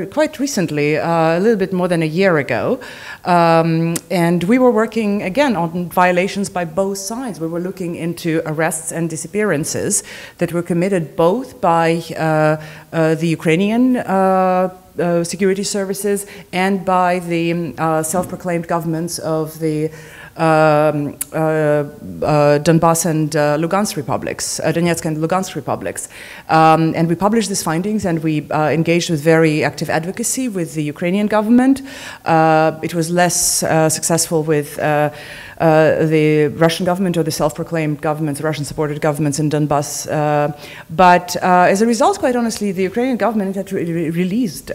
Speaker 2: quite recently, a little bit more than a year ago, and we were working again on violations by both sides. We were looking into arrests and disappearances that were committed both by the Ukrainian security services and by the self-proclaimed governments of the Donbass and Lugansk republics, Donetsk and Lugansk republics. And we published these findings, and we engaged with very active advocacy with the Ukrainian government. It was less successful with the Russian government or the self-proclaimed governments, Russian-supported governments in Donbass. But as a result, quite honestly, the Ukrainian government had released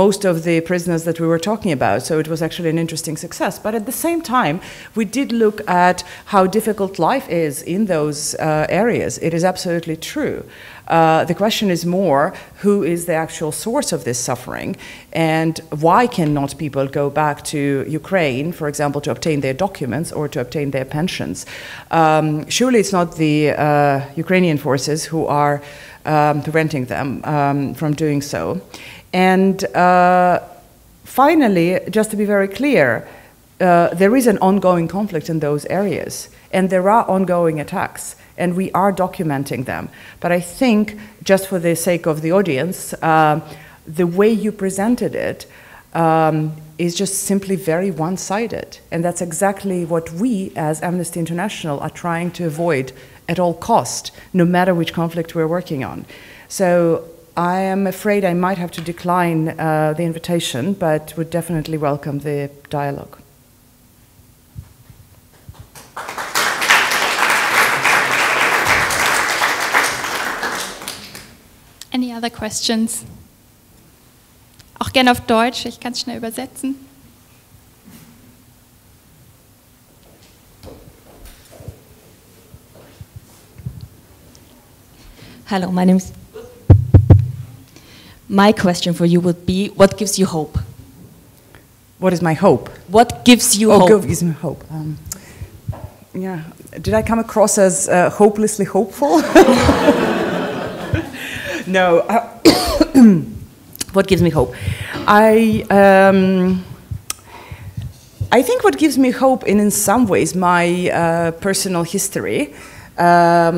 Speaker 2: most of the prisoners that we were talking about. So it was actually an interesting success. But at the same time, we did look at how difficult life is in those areas. It is absolutely true. The question is more, who is the actual source of this suffering, and why cannot people go back to Ukraine, for example, to obtain their documents or to obtain their pensions? Surely it's not the Ukrainian forces who are preventing them from doing so. And finally, just to be very clear, there is an ongoing conflict in those areas, and there are ongoing attacks, and we are documenting them. But I think, just for the sake of the audience, the way you presented it is just simply very one-sided, and that's exactly what we, as Amnesty International, are trying to avoid at all cost, no matter which conflict we're working on. So I am afraid I might have to decline the invitation, but would definitely welcome the dialogue.
Speaker 7: Any other questions? Auch gerne auf Deutsch, ich kann es schnell übersetzen.
Speaker 9: Hello, my question for you would be, what gives you hope?
Speaker 2: What is my hope?
Speaker 9: What gives you hope?
Speaker 2: Oh, gives me hope. Yeah, did I come across as hopelessly hopeful? No. What gives me hope? I think what gives me hope in some ways, my personal history. I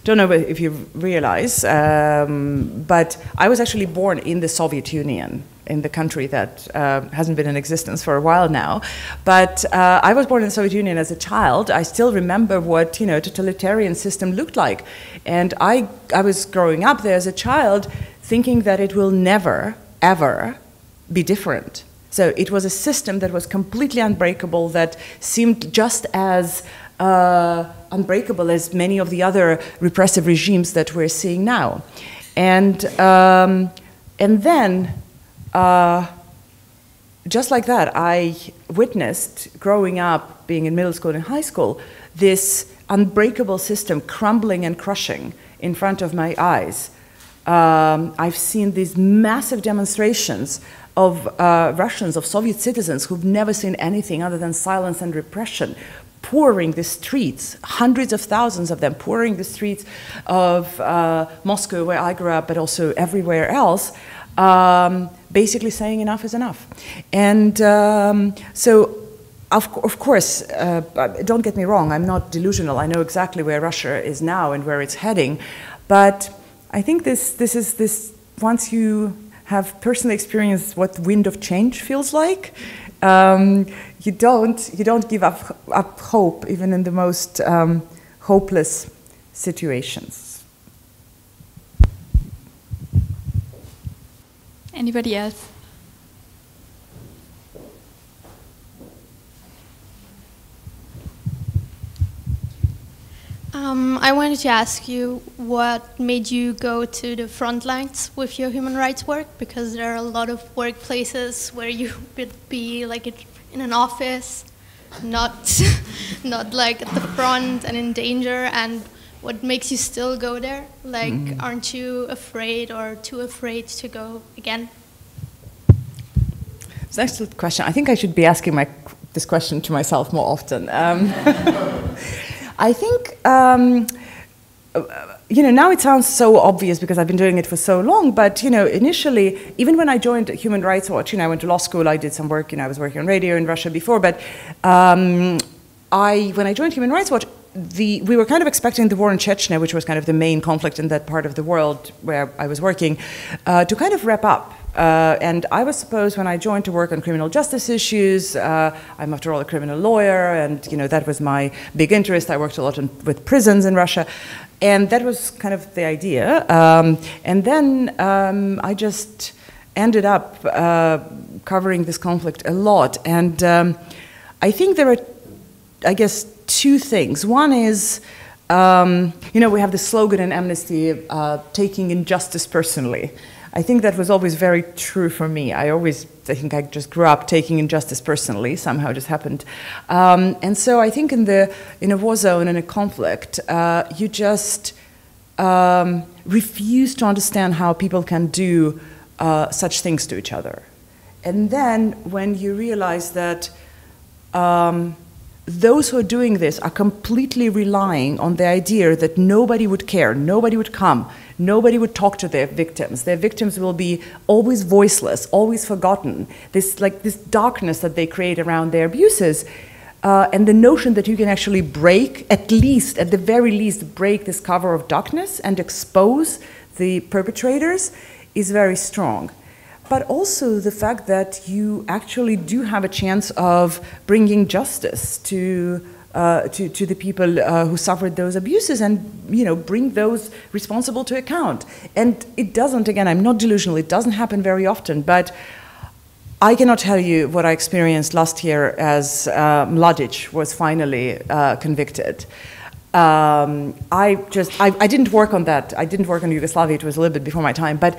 Speaker 2: don't know if you realize, but I was actually born in the Soviet Union, in the country that hasn't been in existence for a while now. But I was born in the Soviet Union as a child. I still remember what, a totalitarian system looked like. And I was growing up there as a child thinking that it will never, ever be different. So it was a system that was completely unbreakable, that seemed just as unbreakable as many of the other repressive regimes that we're seeing now. And then, just like that, I witnessed, growing up, being in middle school and high school, this unbreakable system crumbling and crushing in front of my eyes. I've seen these massive demonstrations of Russians, of Soviet citizens who've never seen anything other than silence and repression, pouring the streets, hundreds of thousands of them, pouring the streets of Moscow, where I grew up, but also everywhere else, basically saying enough is enough. And so, of course, don't get me wrong, I'm not delusional. I know exactly where Russia is now and where it's heading, but I think this once you have personally experienced what wind of change feels like, you don't give up hope even in the most hopeless situations.
Speaker 7: Anybody else?
Speaker 10: I wanted to ask you what made you go to the front lines with your human rights work, because there are a lot of workplaces where you would be like in an office, not like at the front and in danger, and what makes you still go there? Like, aren't you afraid or too afraid to go again?
Speaker 2: It's an excellent question. I think I should be asking this question to myself more often. I think, now it sounds so obvious because I've been doing it for so long, but, initially, even when I joined Human Rights Watch, I went to law school, I did some work, I was working on radio in Russia before, but when I joined Human Rights Watch, we were kind of expecting the war in Chechnya, which was kind of the main conflict in that part of the world where I was working, to kind of wrap up. And I was supposed, when I joined, to work on criminal justice issues. I'm, after all, a criminal lawyer, and that was my big interest. I worked a lot with prisons in Russia, and that was kind of the idea. And then I just ended up covering this conflict a lot. And I think there are, I guess, two things. One is, we have the slogan in Amnesty, taking injustice personally. I think that was always very true for me. I think I just grew up taking injustice personally, somehow just happened. And so I think in a war zone, in a conflict, you just refuse to understand how people can do such things to each other. And then when you realize that those who are doing this are completely relying on the idea that nobody would care, nobody would come, nobody would talk to their victims. Their victims will be always voiceless, always forgotten. This darkness that they create around their abuses, and the notion that you can actually break, at the very least, break this cover of darkness and expose the perpetrators is very strong. But also the fact that you actually do have a chance of bringing justice to the people who suffered those abuses, and bring those responsible to account. And it doesn't, again, I'm not delusional, it doesn't happen very often, but I cannot tell you what I experienced last year as Mladic was finally convicted. I didn't work on that. I didn't work on Yugoslavia, it was a little bit before my time, but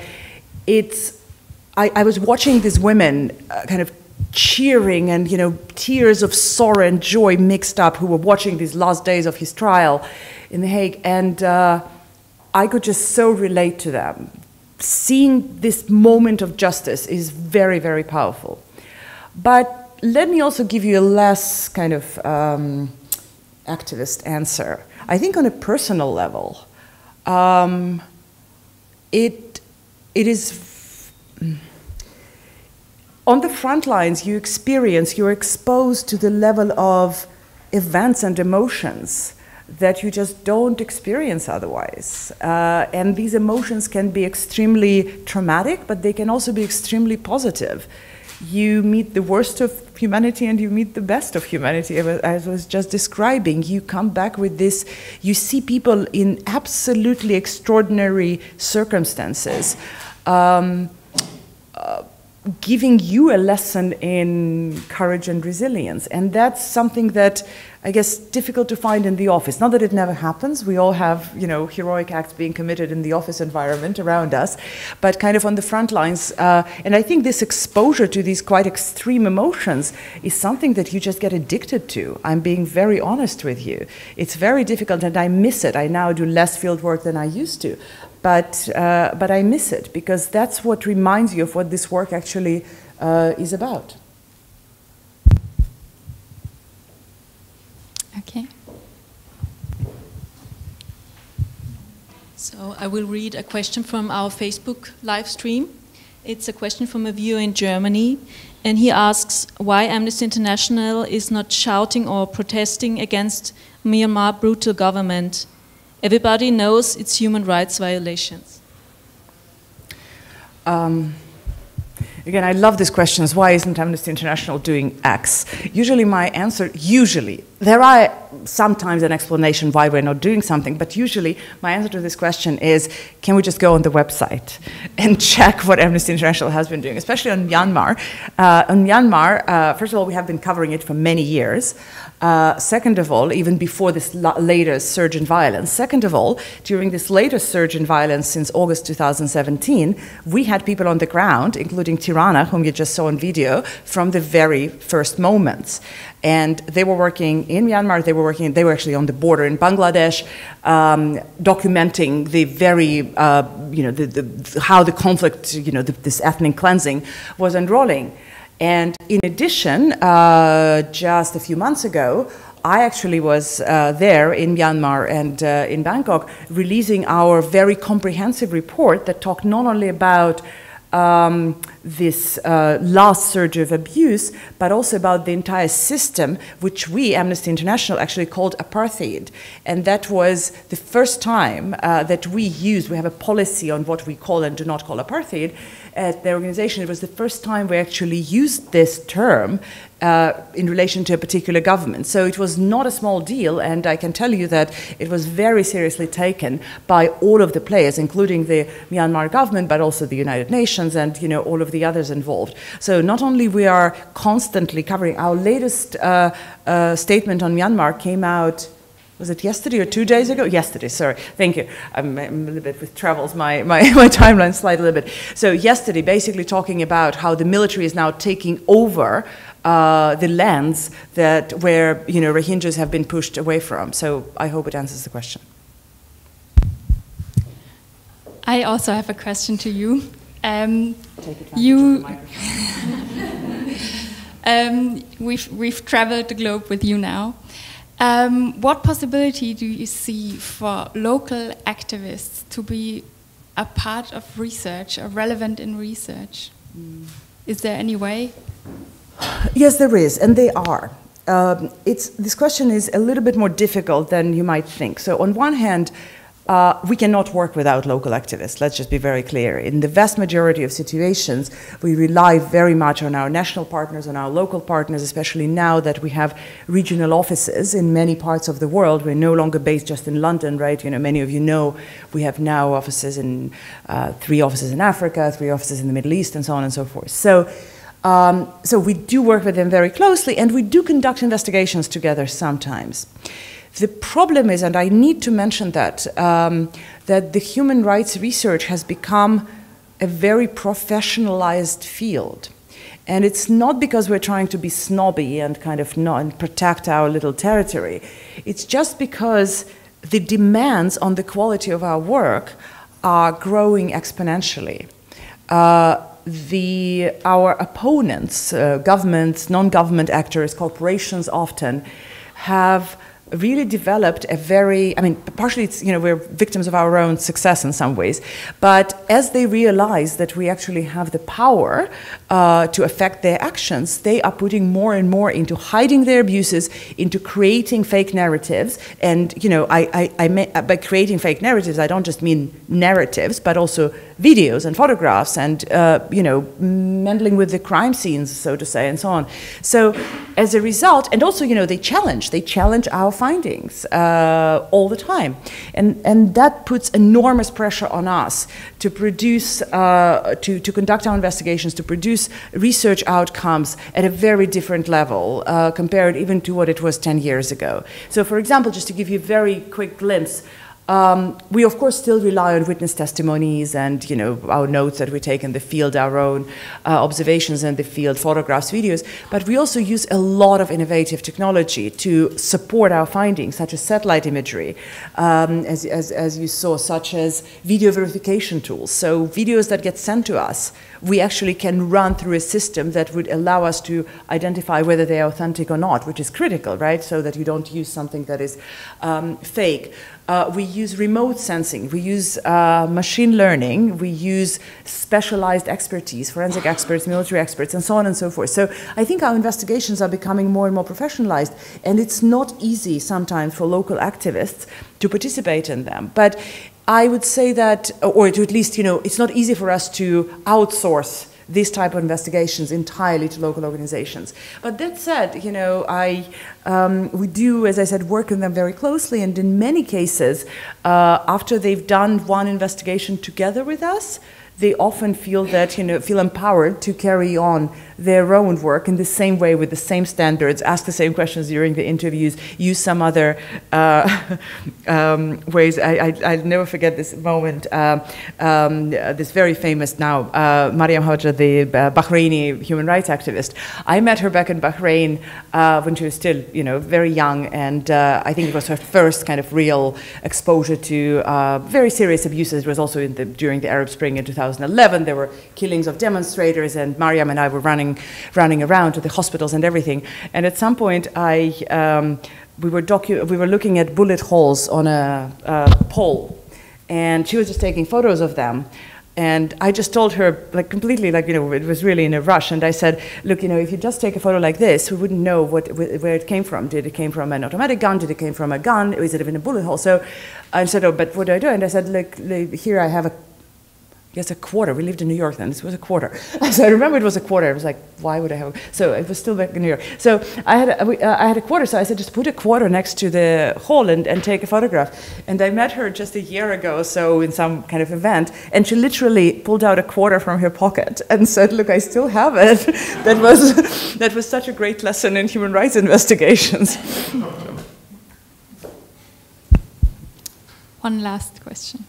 Speaker 2: I was watching these women kind of cheering and, tears of sorrow and joy mixed up, who were watching these last days of his trial in The Hague, and I could just so relate to them. Seeing this moment of justice is very, very powerful. But let me also give you a less kind of activist answer. I think on a personal level, it is On the front lines, you're exposed to the level of events and emotions that you just don't experience otherwise. And these emotions can be extremely traumatic, but they can also be extremely positive. You meet the worst of humanity and you meet the best of humanity, as I was just describing. You come back with this, you see people in absolutely extraordinary circumstances, giving you a lesson in courage and resilience. And that's something that, I guess, difficult to find in the office. Not that it never happens. We all have, you know, heroic acts being committed in the office environment around us, but kind of on the front lines. And I think this exposure to these quite extreme emotions is something that you just get addicted to. I'm being very honest with you. It's very difficult and I miss it. I now do less field work than I used to. But I miss it because that's what reminds you of what this work actually is about.
Speaker 9: Okay. So I will read a question from our Facebook live stream. It's a question from a viewer in Germany, and he asks why Amnesty International is not shouting or protesting against Myanmar brutal government. Everybody knows its human rights violations.
Speaker 2: Again, I love this question, why isn't Amnesty International doing X? Usually my answer, there are sometimes an explanation why we're not doing something, but usually my answer to this question is, can we just go on the website and check what Amnesty International has been doing, especially on Myanmar. First of all, we have been covering it for many years. Second of all, even before this latest surge in violence. Second of all, during this latest surge in violence since August 2017, we had people on the ground, including Tirana, whom you just saw on video, from the very first moments. And they were working in Myanmar, they were actually on the border in Bangladesh, documenting the very, how the conflict, this ethnic cleansing was unrolling. And in addition, just a few months ago, I actually was there in Myanmar and in Bangkok releasing our very comprehensive report that talked not only about this last surge of abuse, but also about the entire system, which we, Amnesty International, actually called apartheid. And that was the first time that we have a policy on what we call and do not call apartheid. At the organization, it was the first time we actually used this term in relation to a particular government. So it was not a small deal, and I can tell you that it was very seriously taken by all of the players, including the Myanmar government, but also the United Nations and all of the others involved. So not only we are constantly covering, our latest statement on Myanmar came out, was it yesterday or 2 days ago? Yesterday, sorry. Thank you. I'm a little bit with travels, my timeline slide a little bit. So yesterday, basically talking about how the military is now taking over the lands where Rohingyas have been pushed away from. So I hope it answers the question.
Speaker 7: I also have a question to you. We've traveled the globe with you now. What possibility do you see for local activists to be a part of research, or relevant in research? Is there any way?
Speaker 2: Yes, there is, and they are. This question is a little bit more difficult than you might think. So on one hand, we cannot work without local activists. Let's just be very clear. In the vast majority of situations, we rely very much on our national partners, on our local partners, especially now that we have regional offices in many parts of the world. We're no longer based just in London, right? Many of you know we have now offices in 3 offices in Africa, 3 offices in the Middle East, and so on and so forth. So we do work with them very closely, and we do conduct investigations together sometimes. The problem is, and I need to mention that, that the human rights research has become a very professionalized field. And it's not because we're trying to be snobby and kind of not protect our little territory. It's just because the demands on the quality of our work are growing exponentially. Our opponents, governments, non-government actors, corporations often, have really developed a very, I mean, partially it's, you know, we're victims of our own success in some ways, but as they realize that we actually have the power to affect their actions, they are putting more and more into hiding their abuses, into creating fake narratives. And, you know, by creating fake narratives, I don't just mean narratives, but also videos and photographs and, you know, meddling with the crime scenes, so to say, and so on. So as a result, and also, you know, they challenge our findings all the time. And that puts enormous pressure on us to produce, to conduct our investigations, to produce research outcomes at a very different level compared even to what it was 10 years ago. So for example, just to give you a very quick glimpse, we of course still rely on witness testimonies and, you know, our notes that we take in the field, our own observations in the field, photographs, videos, but we also use a lot of innovative technology to support our findings, such as satellite imagery, as you saw, such as video verification tools. So videos that get sent to us, we actually can run through a system that would allow us to identify whether they are authentic or not, which is critical, right? So that you don't use something that is fake. We use remote sensing, we use machine learning, we use specialized expertise, forensic experts, military experts, and so on and so forth. So I think our investigations are becoming more and more professionalized, and it's not easy sometimes for local activists to participate in them. But I would say that, or to at least, you know, it's not easy for us to outsource these type of investigations entirely to local organizations. But that said, you know, we do, as I said, work with them very closely, and in many cases, after they've done one investigation together with us, they often feel that, you know, feel empowered to carry on their own work in the same way, with the same standards, ask the same questions during the interviews, use some other ways. I'll never forget this moment, this very famous now, Mariam Hoja, the Bahraini human rights activist. I met her back in Bahrain when she was still, you know, very young, and I think it was her first kind of real exposure to very serious abuses. It was also during the Arab Spring in 2011. There were killings of demonstrators, and Mariam and I were running around to the hospitals and everything. And at some point, we were looking at bullet holes on a pole, and she was just taking photos of them. And I just told her, like, completely, like, you know, it was really in a rush. And I said, look, you know, if you just take a photo like this, we wouldn't know where it came from. Did it came from an automatic gun? Did it came from a gun? Is it even a bullet hole? So I said, oh, but what do I do? And I said, look, here I have a quarter. We lived in New York then. This was a quarter. So I remember it was a quarter. I was like, why would I have? So it was still back in New York. So I had a quarter. So I said, just put a quarter next to the hole and take a photograph. And I met her just a year ago, so in some kind of event, and she literally pulled out a quarter from her pocket and said, look, I still have it. That was such a great lesson in human rights investigations.
Speaker 7: One last question.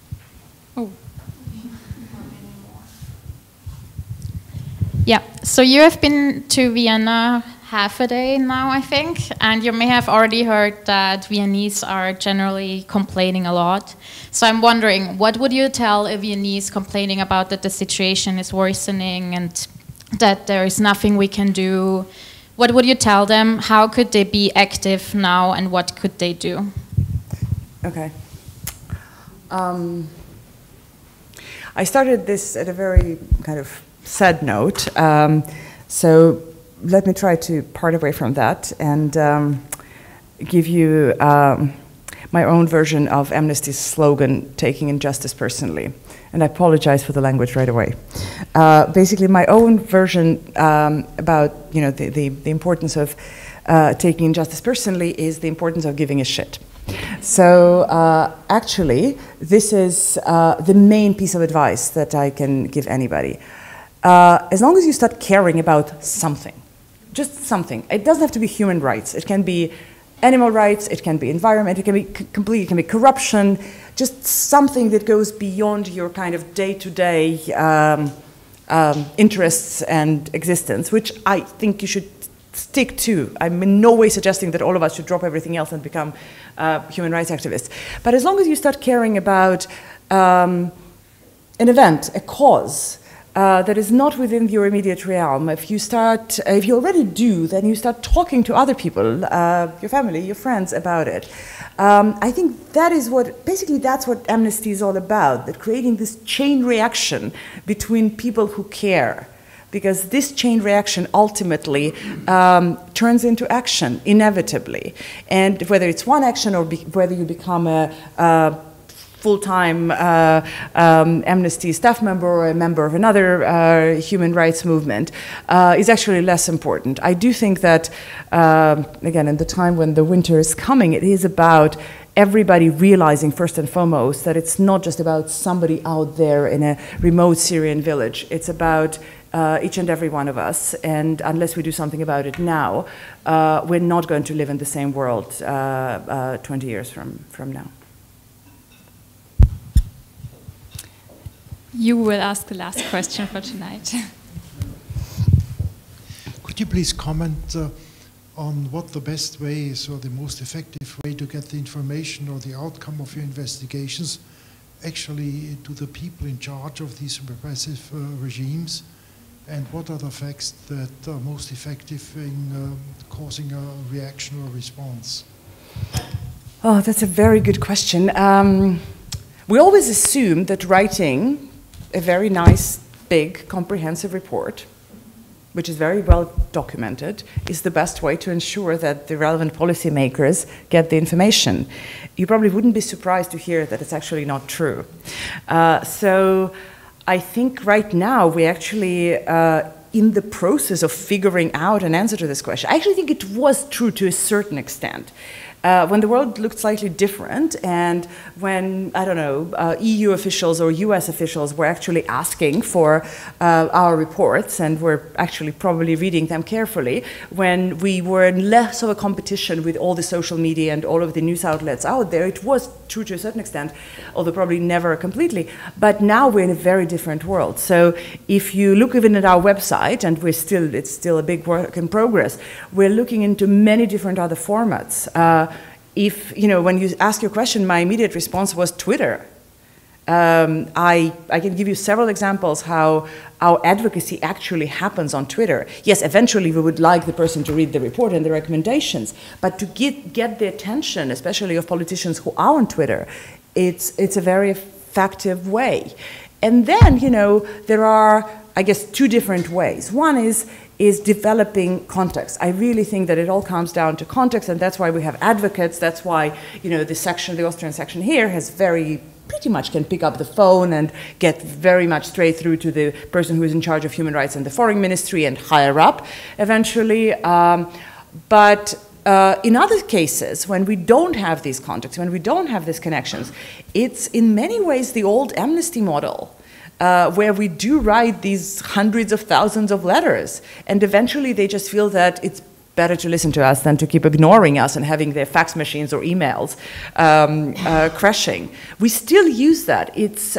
Speaker 7: Oh. Yeah, so you have been to Vienna half a day now, I think, and you may have already heard that Viennese are generally complaining a lot. So I'm wondering, what would you tell a Viennese complaining about that the situation is worsening and that there is nothing we can do? What would you tell them? How could they be active now, and what could they do?
Speaker 2: Okay. I started this at a very kind of sad note, so let me try to part away from that and give you my own version of Amnesty's slogan, taking injustice personally. And I apologize for the language right away. Basically, my own version about, you know, the importance of taking injustice personally is the importance of giving a shit. So actually, this is the main piece of advice that I can give anybody. As long as you start caring about something, just something. It doesn't have to be human rights. It can be animal rights, it can be environment, it can be complete, it can be corruption, just something that goes beyond your kind of day-to-day interests and existence, which I think you should stick to. I'm in no way suggesting that all of us should drop everything else and become human rights activists. But as long as you start caring about an event, a cause, that is not within your immediate realm, if you already do, then you start talking to other people, your family, your friends about it. I think that is that's what Amnesty is all about, that creating this chain reaction between people who care. Because this chain reaction ultimately turns into action, inevitably. And whether it's one action or whether you become a full-time Amnesty staff member or a member of another human rights movement is actually less important. I do think that, again, in the time when the winter is coming, it is about everybody realizing first and foremost that it's not just about somebody out there in a remote Syrian village. It's about each and every one of us, and unless we do something about it now, we're not going to live in the same world 20 years from now.
Speaker 7: You will ask the last question for tonight.
Speaker 11: Could you please comment on what the best way is or the most effective way to get the information or the outcome of your investigations actually to the people in charge of these repressive regimes? And what are the facts that are most effective in causing a reaction or a response?
Speaker 2: Oh, that's a very good question. We always assume that writing a very nice, big, comprehensive report, which is very well documented, is the best way to ensure that the relevant policymakers get the information. You probably wouldn't be surprised to hear that it's actually not true. So I think right now we actually in the process of figuring out an answer to this question. I actually think it was true to a certain extent. When the world looked slightly different and when, I don't know, EU officials or US officials were actually asking for our reports and were actually probably reading them carefully, when we were in less of a competition with all the social media and all of the news outlets out there, it was true to a certain extent, although probably never completely. But now we're in a very different world. So if you look even at our website, and it's still a big work in progress, we're looking into many different other formats. If, you know, when you ask your question, my immediate response was Twitter. I can give you several examples how our advocacy actually happens on Twitter. Yes, eventually we would like the person to read the report and the recommendations, but to get the attention, especially of politicians who are on Twitter, it's a very effective way. And then, you know, there are, I guess, two different ways. One is developing context. I really think that it all comes down to context, and that's why we have advocates. That's why, you know, the Austrian section here has pretty much can pick up the phone and get very much straight through to the person who is in charge of human rights in the foreign ministry and higher up eventually. But in other cases, when we don't have these contexts, when we don't have these connections, it's in many ways the old Amnesty model. Where we do write these hundreds of thousands of letters, and eventually they just feel that it's better to listen to us than to keep ignoring us and having their fax machines or emails crashing. We still use that. It's,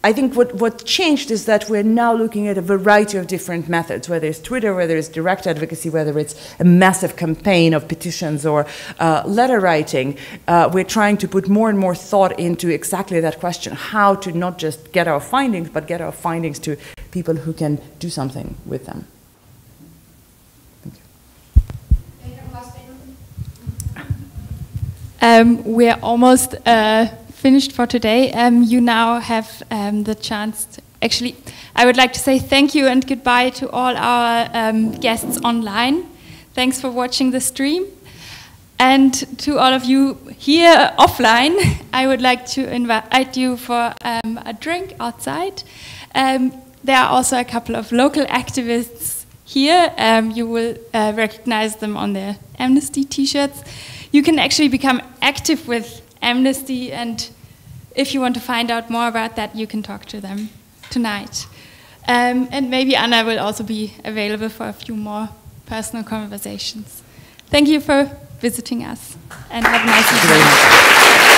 Speaker 2: I think what changed is that we're now looking at a variety of different methods, whether it's Twitter, whether it's direct advocacy, whether it's a massive campaign of petitions or letter writing. We're trying to put more and more thought into exactly that question, how to not just get our findings, but get our findings to people who can do something with them. Thank you.
Speaker 7: We're almost finished for today. You now have the chance to, actually, I would like to say thank you and goodbye to all our guests online. Thanks for watching the stream. And to all of you here offline, I would like to invite you for a drink outside. There are also a couple of local activists here. You will recognize them on their Amnesty t-shirts. You can actually become active with Amnesty, and if you want to find out more about that, you can talk to them tonight. And maybe Anna will also be available for a few more personal conversations. Thank you for visiting us, and have a nice evening.